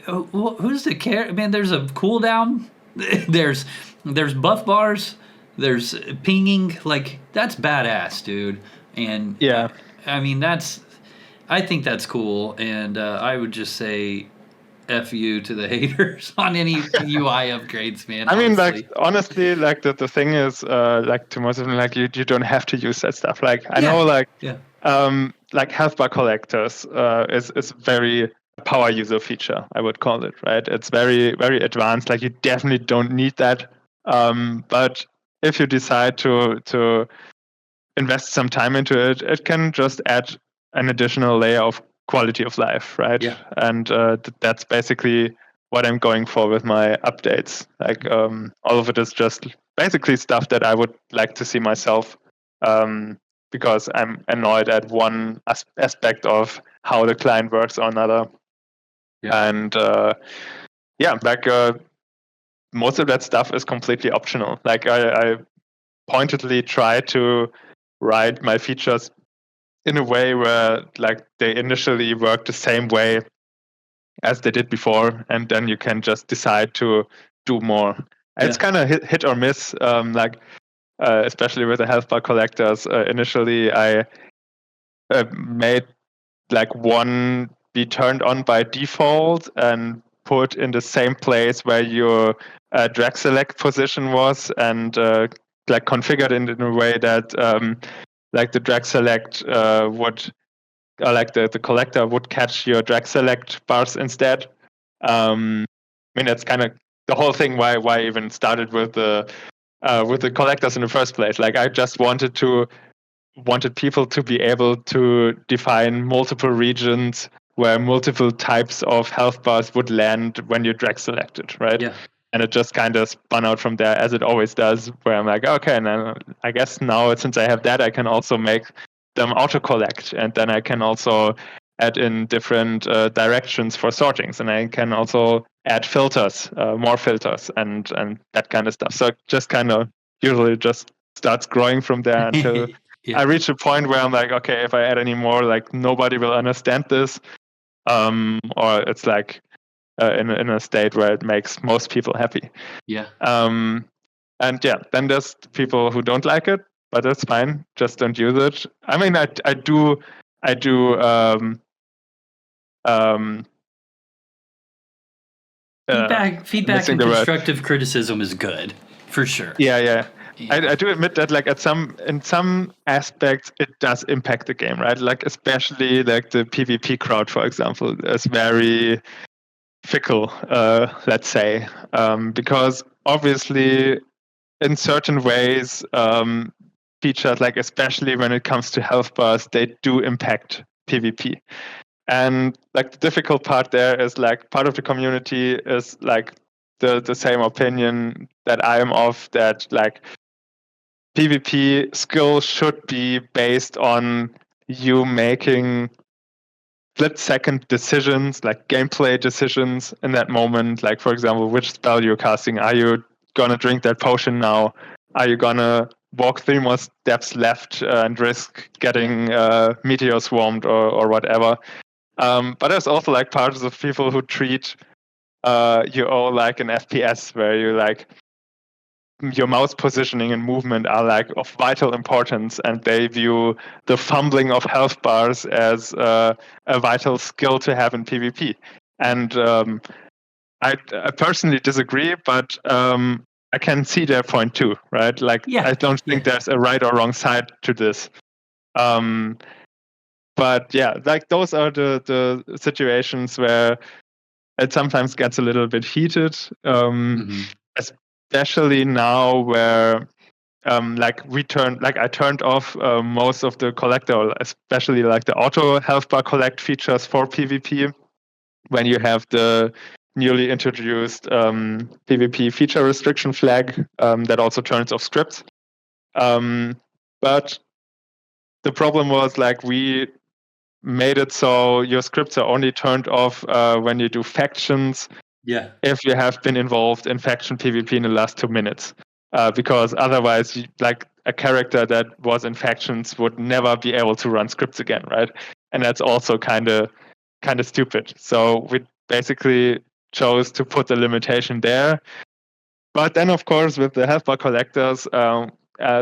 who's the care? Man, there's a cooldown. there's buff bars. There's pinging. Like, that's badass, dude. And yeah, I mean, I think that's cool. And I would just say, F you to the haters on any UI upgrades, man. I mean, like, honestly, like the thing is, like to most of them, like you don't have to use that stuff. Like I know, like health bar collectors is very power user feature, I would call it, right? It's very, very advanced. Like you definitely don't need that. But if you decide to invest some time into it, it can just add an additional layer of quality of life, right? Yeah. And that's basically what I'm going for with my updates. Like all of it is just basically stuff that I would like to see myself, because I'm annoyed at one aspect of how the client works or another. Yeah. And like most of that stuff is completely optional. Like I pointedly try to write my features in a way where like they initially work the same way as they did before, and then you can just decide to do more. Yeah. It's kind of hit or miss. Especially with the health bar collectors. Initially, I made like one be turned on by default and put in the same place where your drag select position was, and like configured it in a way that like the drag select would, like the collector would catch your drag select bars instead. I mean, that's kind of the whole thing why I even started with the collectors in the first place. Like I just wanted people to be able to define multiple regions where multiple types of health bars would land when you drag selected, right? Yeah. And it just kind of spun out from there, as it always does, where I'm like, okay, and then I guess now since I have that, I can also make them auto-collect, and then I can also add in different directions for sortings, and I can also add filters, more filters, and that kind of stuff. So it just kind of usually just starts growing from there until I reach a point where I'm like, okay, if I add any more, like nobody will understand this, or it's like in a state where it makes most people happy. Yeah. And yeah, then there's people who don't like it, but that's fine. Just don't use it. I mean, I do. Feedback and constructive criticism is good, for sure. Yeah. I do admit that, like in some aspects, it does impact the game, right? Like especially like the PvP crowd, for example, is very fickle, let's say, because obviously in certain ways, features, like especially when it comes to health bars, they do impact PvP. And like the difficult part there is like part of the community is like the same opinion that I am of, that like PvP skill should be based on you making split-second decisions, like gameplay decisions in that moment. Like, for example, which spell you're casting. Are you gonna drink that potion now? Are you gonna walk 3 more steps left and risk getting meteor swarmed or whatever? But there's also like parts of people who treat UO like an FPS, where you like your mouse positioning and movement are like of vital importance, and they view the fumbling of health bars as a vital skill to have in PvP. And I personally disagree, but I can see their point too, right? Like, I don't think there's a right or wrong side to this. But yeah, like those are the situations where it sometimes gets a little bit heated. Especially now where I turned off most of the collector, especially like the auto health bar collect features for PvP, when you have the newly introduced PvP feature restriction flag that also turns off scripts. But the problem was like we made it so your scripts are only turned off when you do factions. Yeah. If you have been involved in faction PvP in the last 2 minutes, because otherwise, like a character that was in factions would never be able to run scripts again, right? And that's also kind of stupid. So we basically chose to put the limitation there. But then, of course, with the health bar collectors,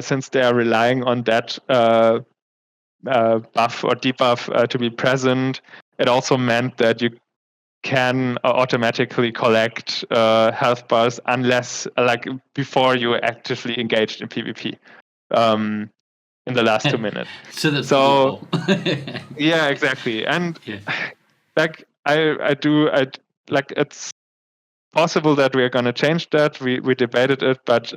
since they are relying on that buff or debuff to be present, it also meant that you can automatically collect health bars unless, like, before you were actively engaged in PvP in the last 2 minutes. So yeah, exactly. And like I like, it's possible that we are going to change that. We debated it, but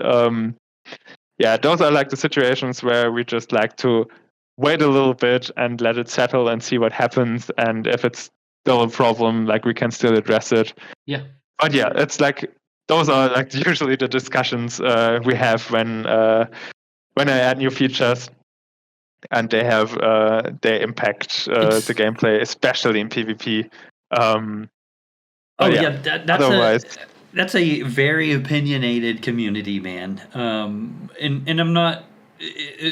yeah, those are like the situations where we just like to wait a little bit and let it settle and see what happens. And if it's still a problem, like, we can still address it. Yeah. But yeah, it's like those are like usually the discussions we have when I add new features, and they impact the gameplay, especially in PvP. That's a very opinionated community, man. And I'm not.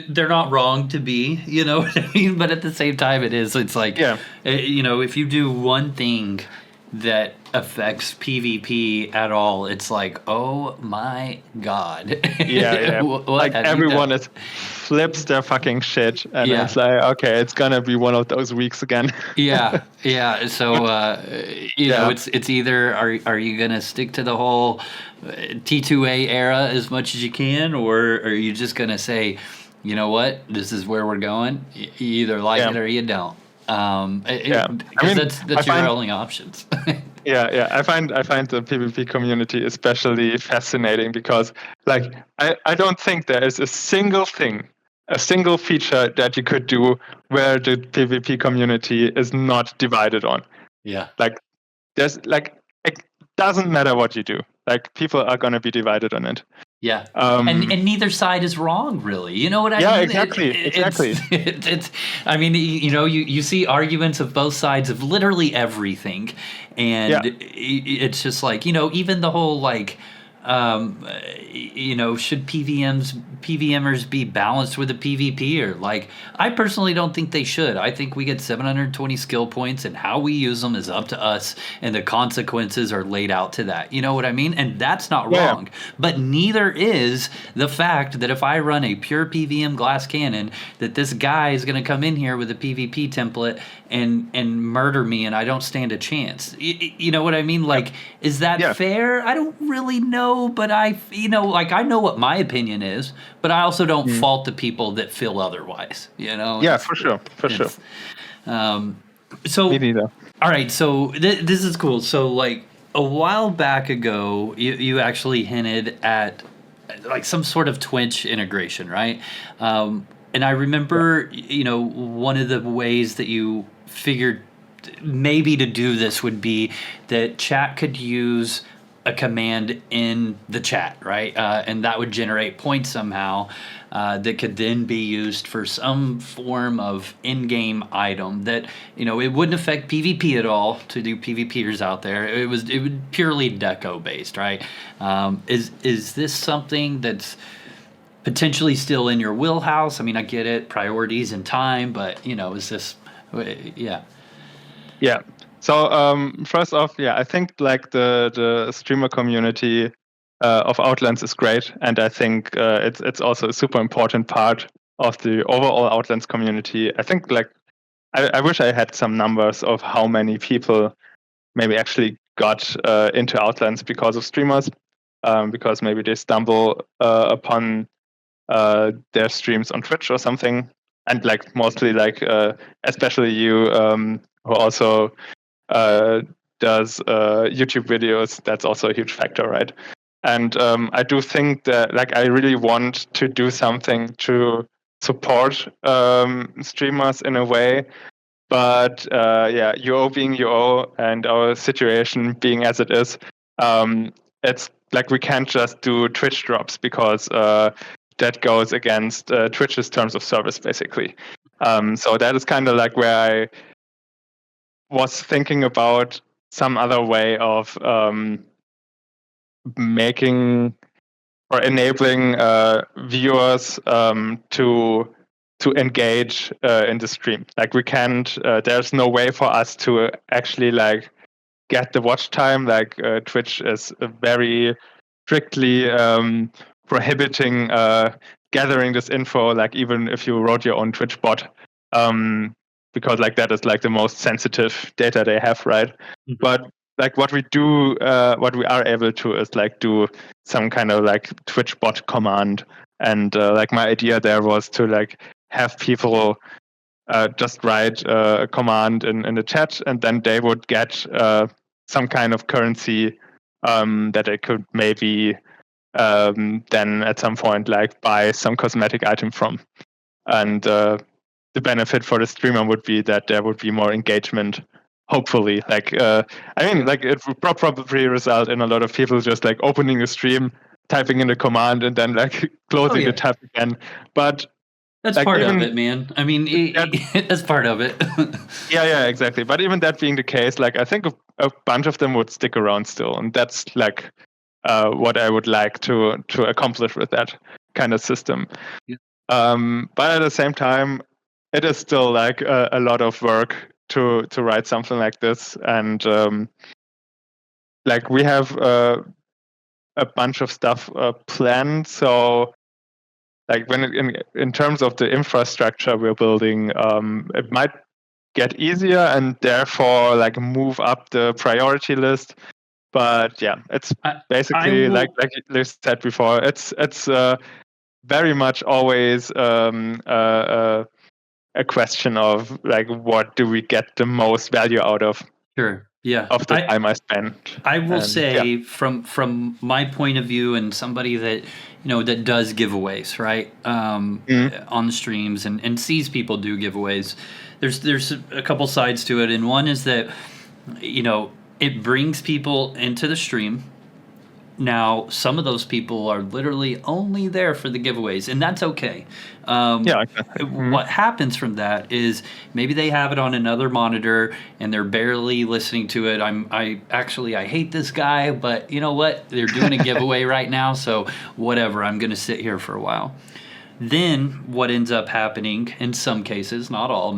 They're not wrong to be, you know what I mean? But at the same time, it's like, you know, if you do one thing that affects PvP at all, it's like, oh my god. Yeah. Like, everyone flips their fucking shit, and it's like, okay, it's gonna be one of those weeks again. yeah. So you know, it's either are you gonna stick to the whole T2A era as much as you can, or are you just gonna say, you know what, this is where we're going. You either like it or you don't. Because that's your only options. I find the PvP community especially fascinating because, like, I don't think there is a single feature that you could do where the PvP community is not divided on. Yeah. Like, there's like, it doesn't matter what you do. Like, people are going to be divided on it. Yeah. And neither side is wrong, really. You know what I mean? Yeah, exactly. It's I mean, you know, you see arguments of both sides of literally everything. And it's just like, you know, even the whole, like, you know, should PVMers be balanced with a PvPer? Like, I personally don't think they should. I think we get 720 skill points, and how we use them is up to us, and the consequences are laid out to that. You know what I mean? And that's not wrong. But neither is the fact that if I run a pure PVM glass cannon, that this guy is going to come in here with a PvP template and murder me, and I don't stand a chance. You know what I mean? Like, is that fair? I don't really know, but I know what my opinion is, but I also don't fault the people that feel otherwise. You know? Yeah, for sure. So, me neither. All right, so this is cool. So, like, a while back ago, you actually hinted at like some sort of Twitch integration, right? And I remember, one of the ways that you figured maybe to do this would be that chat could use a command in the chat, right? And that would generate points somehow that could then be used for some form of in-game item that, it wouldn't affect PvP at all to do PvPers out there. It would purely deco based, right? Is this something that's potentially still in your wheelhouse? I mean, I get it, priorities and time, but is this, yeah. Yeah. So first off, yeah, I think like the streamer community of Outlands is great, and I think it's also a super important part of the overall Outlands community. I think like I wish I had some numbers of how many people maybe actually got into Outlands because of streamers, because maybe they stumble upon their streams on Twitch or something, and like mostly like especially you who also does YouTube videos. That's also a huge factor, right? And I do think that like I really want to do something to support streamers in a way. But yeah, UO being UO and our situation being as it is, it's like we can't just do Twitch drops because that goes against Twitch's terms of service, basically. So that is kind of like where I was thinking about some other way of making or enabling viewers to engage in the stream. Like we can't. There's no way for us to actually like get the watch time. Like Twitch is very strictly prohibiting gathering this info. Like even if you wrote your own Twitch bot. Because like that is like the most sensitive data they have, right? Mm-hmm. But like what we do, what we are able to is like do some kind of like Twitch bot command, and like my idea there was to like have people just write a command in the chat, and then they would get some kind of currency that they could maybe then at some point like buy some cosmetic item from, and the benefit for the streamer would be that there would be more engagement, hopefully. Like I mean, like it would probably result in a lot of people just like opening the stream, typing in a command, and then like closing the tab again. But that's like, part of it, man. I mean, that's part of it. yeah, exactly. But even that being the case, like I think a bunch of them would stick around still, and that's like what I would like to accomplish with that kind of system. Yeah. But at the same time, it is still like a lot of work to write something like this, and like we have a bunch of stuff planned. So like when in terms of the infrastructure we're building, it might get easier and therefore like move up the priority list. But yeah, it's basically like you said before, it's very much always a question of like what do we get the most value out of? Sure. Yeah. Of the time I spend. I will say from my point of view, and somebody that that does giveaways, right? On the streams and sees people do giveaways. There's a couple sides to it, and one is that it brings people into the stream. Now, some of those people are literally only there for the giveaways, and that's okay. What happens from that is maybe they have it on another monitor and they're barely listening to it. I hate this guy, but you know what? They're doing a giveaway right now, so whatever. I'm going to sit here for a while. Then what ends up happening in some cases, not all,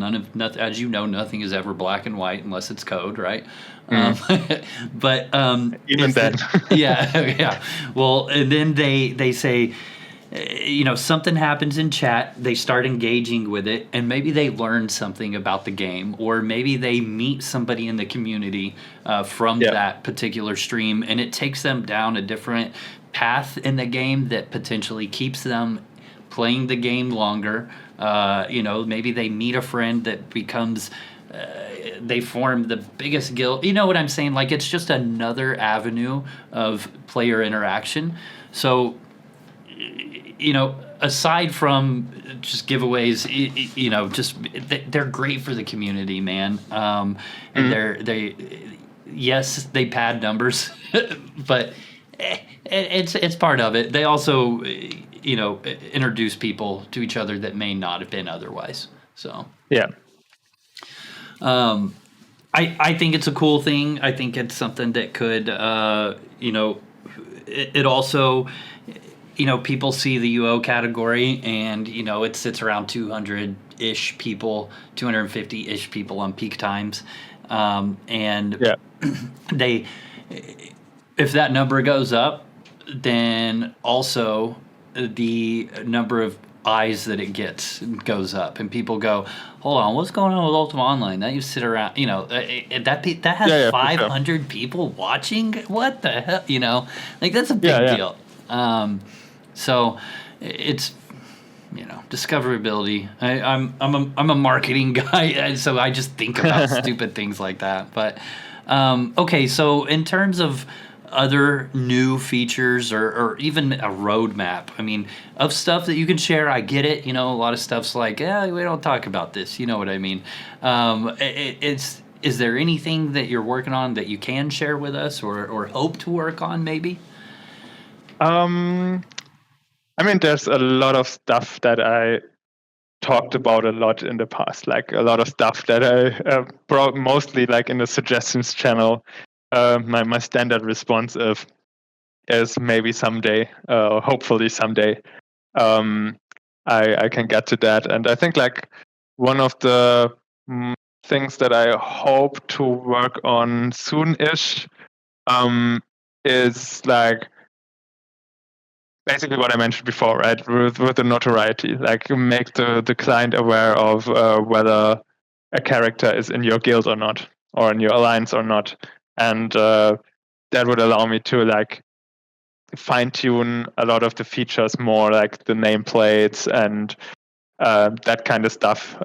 as you know, nothing is ever black and white unless it's code, right? But even then, yeah. Well, and then they say, something happens in chat. They start engaging with it, and maybe they learn something about the game, or maybe they meet somebody in the community from that particular stream, and it takes them down a different path in the game that potentially keeps them playing the game longer. Maybe they meet a friend that becomes they formed the biggest guild. You know what I'm saying? Like, it's just another avenue of player interaction. So, aside from just giveaways, just they're great for the community, man. And yes, they pad numbers, but it's part of it. They also, introduce people to each other that may not have been otherwise. So yeah. I think it's a cool thing. I think it's something that could, it also, people see the UO category and, it sits around 200-ish people, 250-ish people on peak times. And yeah. If that number goes up, then also the number of eyes that it gets goes up, and people go, hold on, what's going on with Ultima Online? That you sit around, that has 500 people watching. What the hell, like that's a big deal. So it's discoverability. I'm a marketing guy, and so I just think about stupid things like that. But okay, so in terms of other new features or even a roadmap, I mean, of stuff that you can share, I get it. A lot of stuff's like, we don't talk about this. You know what I mean? Is there anything that you're working on that you can share with us or hope to work on maybe? I mean, there's a lot of stuff that I talked about a lot in the past, like a lot of stuff that I brought mostly like in the suggestions channel. My standard response is maybe someday, hopefully someday, I can get to that. And I think like one of the things that I hope to work on soon-ish is like basically what I mentioned before, right? With the notoriety, like make the client aware of whether a character is in your guild or not, or in your alliance or not, and that would allow me to like fine tune a lot of the features more, like the nameplates and that kind of stuff,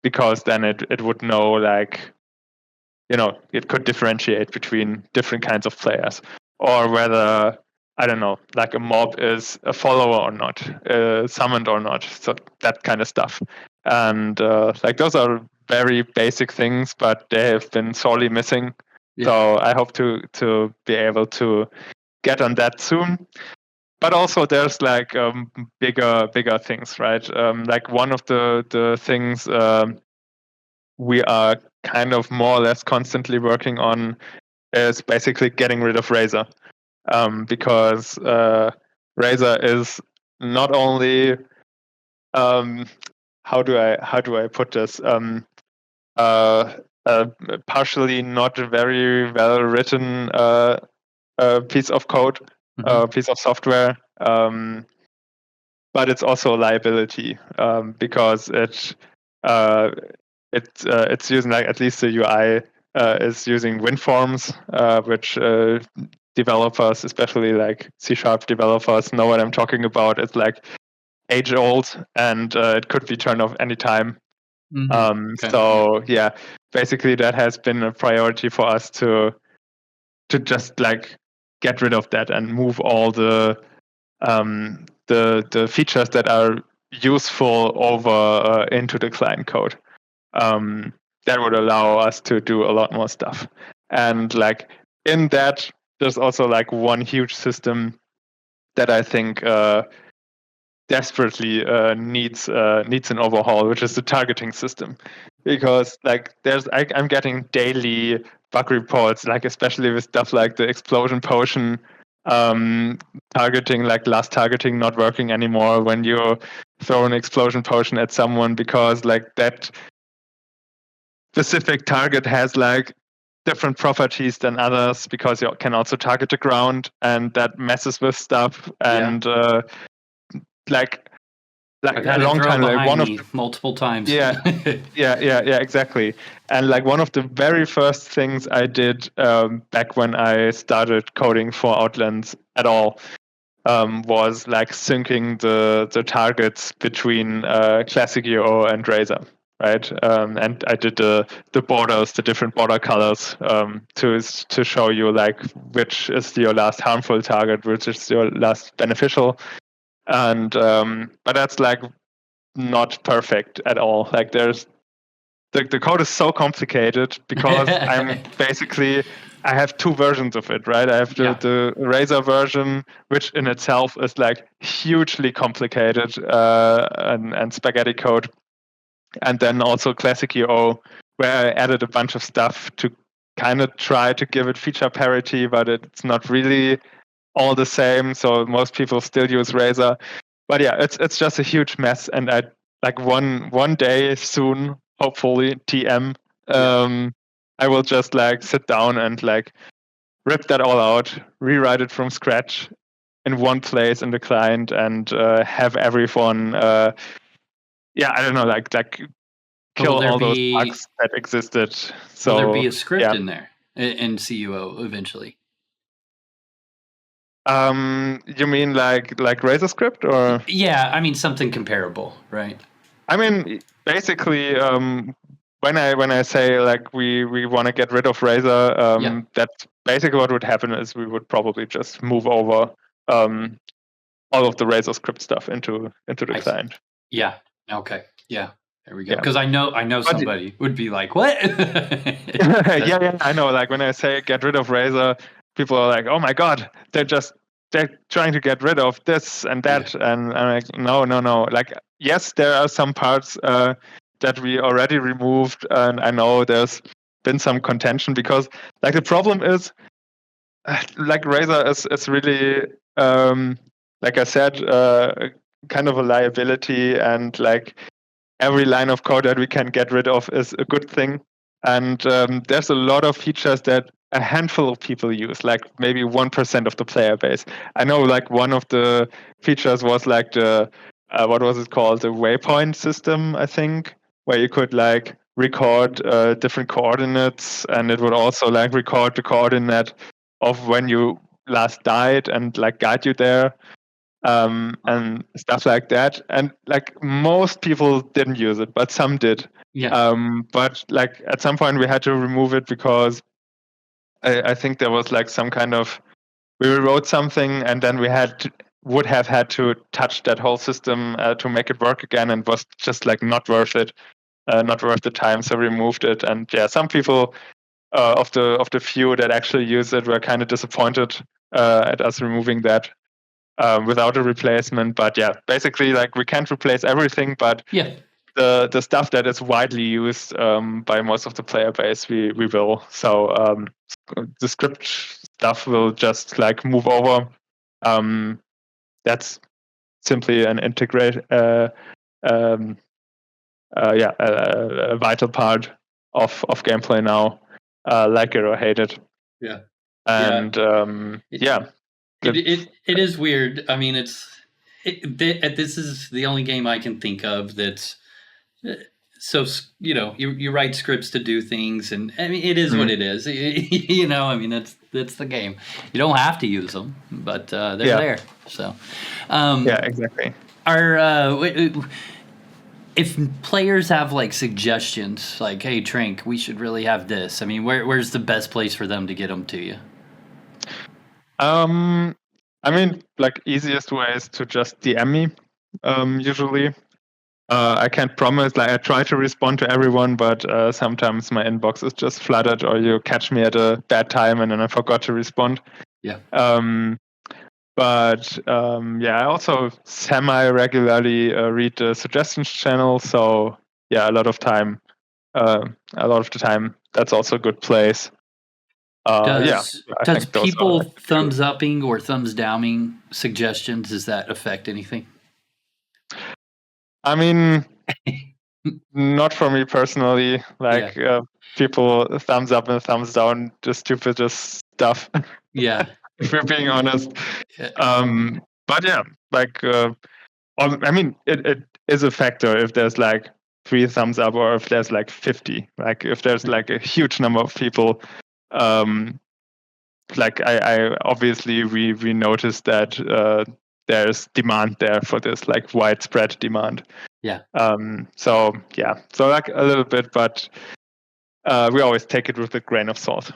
because then it would know like it could differentiate between different kinds of players, or whether I don't know, like a mob is a follower or not, summoned or not, so that kind of stuff. And like those are very basic things, but they have been sorely missing. Yeah. So I hope to be able to get on that soon. But also there's like bigger things, right? Like one of the things we are kind of more or less constantly working on is basically getting rid of Razor. Because Razor is not only how do I put this, partially not very well written piece of code, piece of software, but it's also a liability because it's using, like, at least the UI is using WinForms, which developers, especially like C# developers, know what I'm talking about. It's like age old, and it could be turned off anytime. So yeah, basically that has been a priority for us to just like get rid of that and move all the features that are useful over into the client code. That would allow us to do a lot more stuff. And like in that, there's also like one huge system that I think desperately needs an overhaul, which is the targeting system. Because like I'm getting daily bug reports, like especially with stuff like the explosion potion targeting, like last targeting not working anymore when you throw an explosion potion at someone, because like that specific target has like different properties than others, because you can also target the ground, and that messes with stuff. And like I've had a long time, like one of multiple times. Yeah, exactly. And like one of the very first things I did back when I started coding for Outlands at all was like syncing the targets between Classic UO and Razor. right? And I did the borders, the different border colors, to show you like which is your last harmful target, which is your last beneficial, and but that's like not perfect at all. Like there's the code is so complicated because I have two versions of it, right? I have the Razer version, which in itself is like hugely complicated and spaghetti code, and then also Classic UO, where I added a bunch of stuff to kind of try to give it feature parity, but it's not really all the same. So most people still use Razer. But yeah, it's just a huge mess, and I like one day soon, hopefully TM, I will just like sit down and like rip that all out, rewrite it from scratch in one place in the client, and have everyone I don't know, like kill all those bugs that existed. So will there be a script in there in CUO eventually? You mean like Razer script, or? Yeah, I mean something comparable, right? I mean, basically, when I say like we want to get rid of Razer, that's basically what would happen is we would probably just move over all of the Razer script stuff into the client. Yeah. Okay. Yeah. There we go. Because I know somebody would be like, "What?" yeah, I know. Like when I say get rid of Razer, people are like, "Oh my god, they're trying to get rid of this and that," and I'm like, no. Like, yes, there are some parts that we already removed, and I know there's been some contention because, like, the problem is, like, Razer is really, like I said, kind of a liability, and like every line of code that we can get rid of is a good thing. And there's a lot of features that a handful of people use, like maybe 1% of the player base. I know, like, one of the features was like the what was it called, the waypoint system, I think, where you could like record different coordinates, and it would also like record the coordinate of when you last died and like guide you there, and stuff like that. And like most people didn't use it, but some did. But like at some point we had to remove it because I think there was like some kind of, we wrote something and then we would have had to touch that whole system to make it work again, and was just like not worth it, not worth the time. So we removed it, and yeah, some people of the few that actually use it were kind of disappointed at us removing that. Without a replacement. But yeah, basically, like, we can't replace everything, but the stuff that is widely used by most of the player base, we will. So the script stuff will just like move over. That's simply an a vital part of gameplay now, like it or hate it. Yeah. And it is weird. I mean, this is the only game I can think of that's so, you write scripts to do things, and I mean, it is what it is. I mean, that's the game. You don't have to use them, but they're there. So exactly. If players have like suggestions, like, "Hey, TRANQ, we should really have this," I mean, where's the best place for them to get them to you? I mean, like, easiest way is to just DM me. Usually, I can't promise. Like, I try to respond to everyone, but sometimes my inbox is just flooded, or you catch me at a bad time and then I forgot to respond. Yeah. But I also semi-regularly read the suggestions channel. So yeah, a lot of the time, that's also a good place. Does people thumbs upping or thumbs downing suggestions, does that affect anything? I mean, not for me personally. Like, people thumbs up and thumbs down the stupidest stuff. Yeah. If we're being honest. But yeah, like, I mean, it is a factor if there's like 3 thumbs up, or if there's like 50. Like, if there's like a huge number of people, like, I obviously we noticed that there's demand there for this, like, widespread demand. Yeah. So like a little bit, but we always take it with a grain of salt.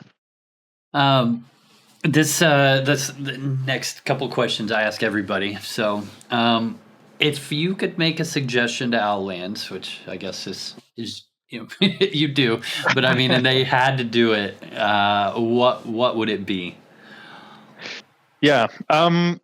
This the next couple questions I ask everybody. So, if you could make a suggestion to Outlands, which I guess is you do, but I mean, and they had to do it, what would it be? Yeah.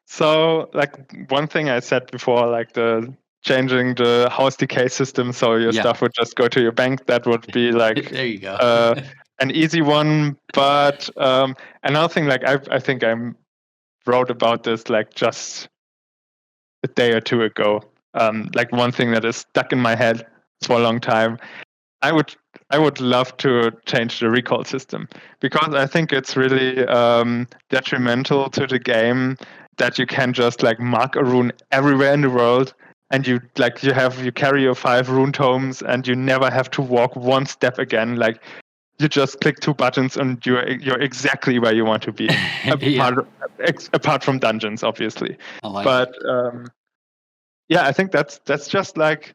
So like one thing I said before, like the changing the house decay system, so your stuff would just go to your bank. That would be like there you go. an easy one. But another thing, like I think I wrote about this like just a day or two ago. Like one thing that is stuck in my head for a long time. I would love to change the recall system, because I think it's really detrimental to the game that you can just like mark a rune everywhere in the world, and you carry your 5 rune tomes and you never have to walk one step again. Like you just click 2 buttons and you're exactly where you want to be. Apart from dungeons, obviously. But I think that's just like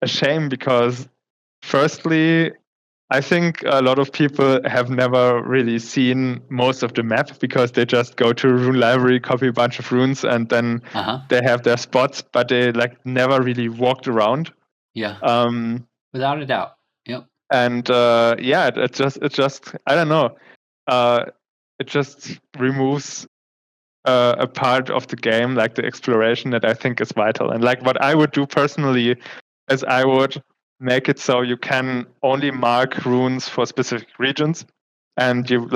a shame, because firstly, I think a lot of people have never really seen most of the map, because they just go to rune library, copy a bunch of runes, and then they have their spots, but they like never really walked around. Yeah. Without a doubt. Yep. And it just I don't know. It just removes a part of the game, like the exploration, that I think is vital. And like what I would do personally is I would make it so you can only mark runes for specific regions, and you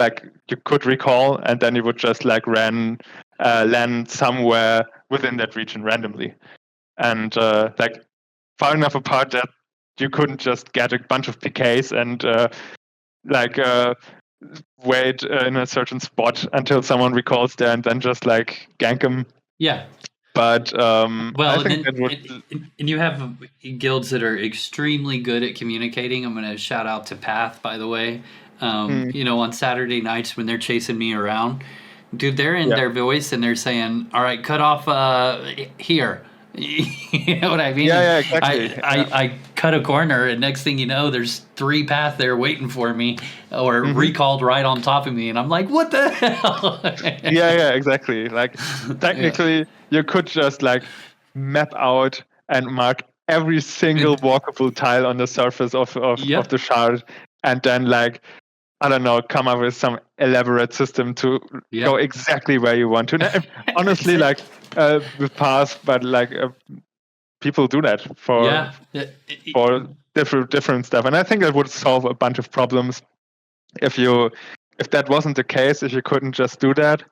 could recall, and then you would just like land somewhere within that region randomly, and like far enough apart that you couldn't just get a bunch of PKs and wait in a certain spot until someone recalls there and then just like gank them. Yeah. But well, I think and you have guilds that are extremely good at communicating. I'm going to shout out to Path, by the way. On Saturday nights when they're chasing me around, dude, they're in their voice and they're saying, "All right, cut off here." You know what I mean? Yeah, exactly. I cut a corner, and next thing you know, there's 3 Path there waiting for me, or recalled right on top of me, and I'm like, "What the hell?" yeah, exactly. Like technically, you could just like map out and mark every single walkable tile on the surface of the shard, and then like, I don't know, come up with some elaborate system to go exactly where you want to. Honestly, like with Path, but like people do that for different stuff, and I think that would solve a bunch of problems if that wasn't the case. If you couldn't just do that,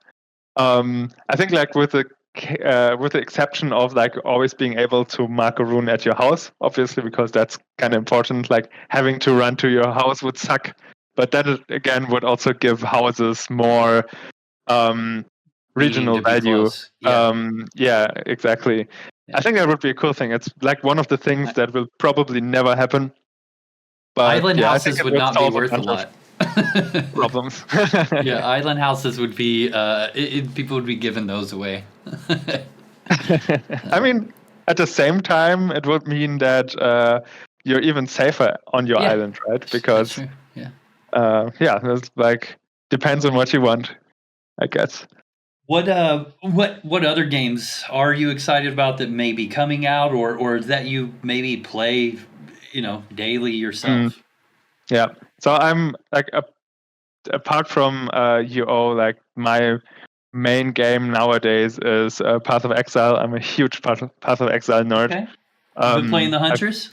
I think like with the exception of like always being able to mark a rune at your house, obviously, because that's kind of important. Like having to run to your house would suck. But that again would also give houses more regional value. Exactly. Yeah. I think that would be a cool thing. It's like one of the things that will probably never happen. But island houses would not be worth a lot. Problems. Island houses would be people would be giving those away. I mean, at the same time, it would mean that you're even safer on your island, right? Because it's like depends on what you want, I guess. What other games are you excited about that may be coming out, or that you maybe play, daily yourself? Yeah. So I'm like apart from UO, like my main game nowadays is Path of Exile. I'm a huge Path of Exile nerd. Okay. You've been playing the Hunters?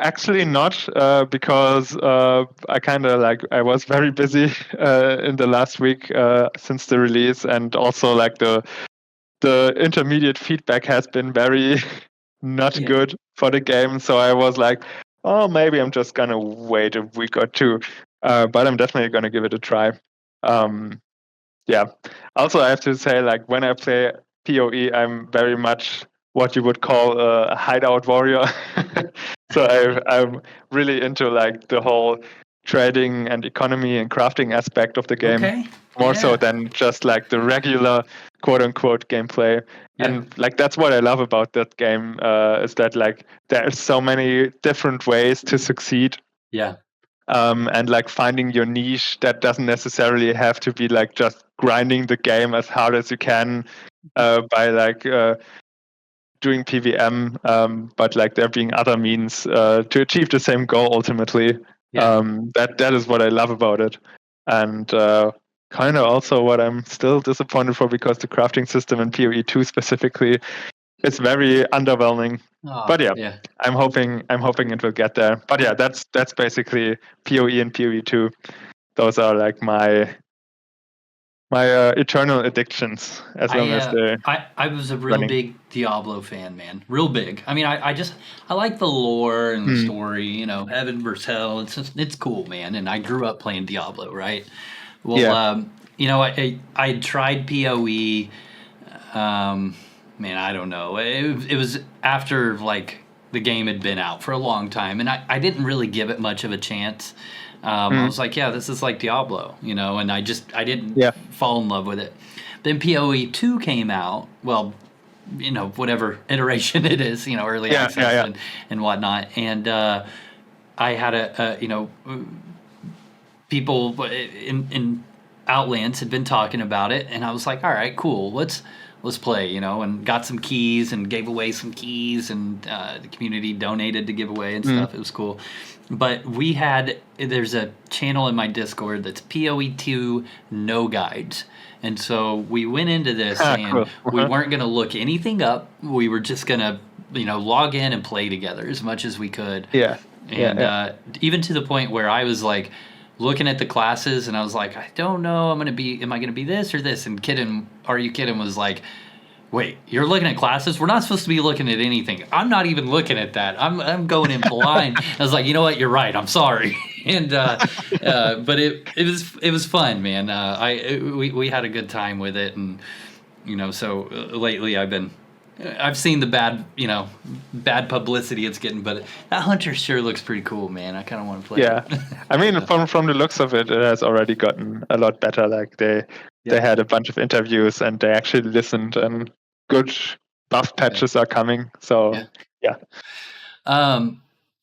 Actually not, because I kind of I was very busy in the last week since the release, and also like the intermediate feedback has been very not good for the game. So I was like, oh, maybe I'm just gonna wait a week or two, but I'm definitely gonna give it a try. Also, I have to say, like when I play PoE, I'm very much what you would call a hideout warrior. So I'm really into like the whole trading and economy and crafting aspect of the game. Okay. more so than just like the regular quote unquote gameplay. And like that's what I love about that game, is that like there's so many different ways to succeed. Yeah. And like finding your niche that doesn't necessarily have to be like just grinding the game as hard as you can by like doing PVM, but like there being other means to achieve the same goal ultimately. That is what I love about it. And kind of also what I'm still disappointed for, because the crafting system in PoE 2 specifically is very underwhelming. But yeah, I'm hoping it will get there. But yeah, that's basically PoE and PoE 2. Those are like my eternal addictions, as long as they. I was a real big Diablo fan, man. Real big. I mean, I like the lore and the story. You know, heaven versus hell. It's cool, man. And I grew up playing Diablo, right? Well, you know, I tried PoE. Man, I don't know. It was after like the game had been out for a long time, and I didn't really give it much of a chance. I was like, yeah, this is like Diablo, you know, and I didn't fall in love with it. Then PoE 2 came out. Well, you know, whatever iteration it is, you know, early access and whatnot. And I had you know, people in Outlands had been talking about it, and I was like, all right, cool, let's play, you know, and got some keys and gave away some keys, and the community donated to give away and stuff. It was cool. But there's a channel in my Discord that's PoE2 no guides. And so we went into this saying we weren't going to look anything up. We were just going to, you know, log in and play together as much as we could. And even to the point where I was like looking at the classes and I was like, I don't know, am I going to be this or this? And Are You Kidding was like, wait, you're looking at classes? We're not supposed to be looking at anything. I'm not even looking at that. I'm going in blind. I was like, you know what? You're right. I'm sorry. And but it was fun, man. We had a good time with it, and you know, so lately I've seen the bad publicity it's getting, but that Hunter sure looks pretty cool, man. I kind of want to play it. I mean, from the looks of it, it has already gotten a lot better. Like they had a bunch of interviews and they actually listened, and good buff patches are coming. So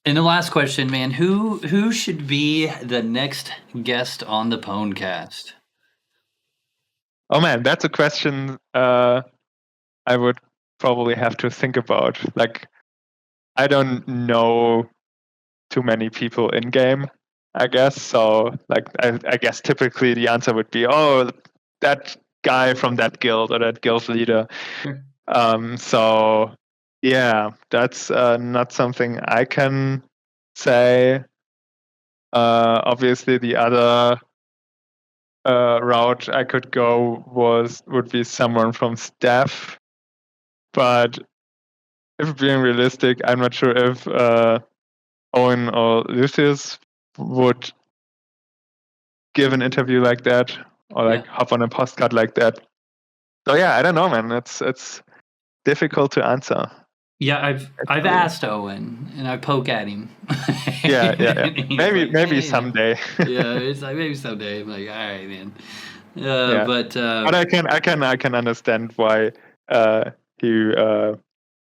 And the last question, man, who should be the next guest on the Pwncast? Oh man, that's a question I would probably have to think about. Like, I don't know too many people in game, I guess. So like I guess typically the answer would be, oh, that guy from that guild or that guild leader. So yeah, that's not something I can say. Obviously the other route I could go would be someone from staff, but if being realistic, I'm not sure if Owen or Lucius would give an interview like that, or like hop on a postcard like that. So yeah, I don't know, man. It's difficult to answer. Yeah, I've asked Owen, and I poke at him. Yeah. Maybe like, hey, someday. Yeah, it's like maybe someday. I'm like, all right, man. But I can understand why he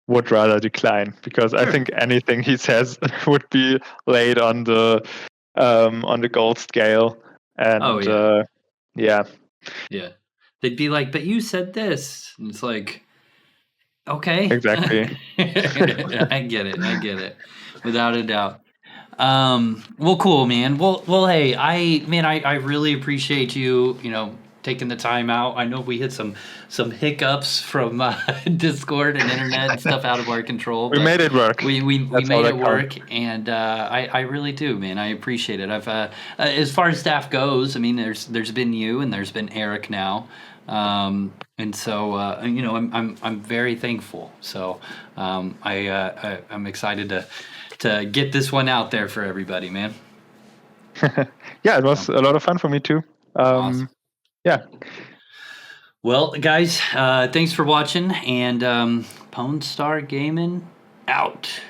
would rather decline, because I think anything he says would be laid on the gold scale, and yeah, they'd be like, but you said this, and it's like, okay, exactly. I get it, without a doubt. Well, cool, man. Well, hey, I really appreciate you, you know, taking the time out. I know we hit some hiccups from Discord and internet and stuff out of our control. We made it work. We made it work, and I really do, man. I appreciate it. I've as far as staff goes, I mean, there's been you and there's been Eric now. And so you know, I'm very thankful. So I'm excited to get this one out there for everybody, man. Yeah, it was a lot of fun for me too. Awesome. Yeah. Well, guys, thanks for watching, and Pwnstarr Gaming out.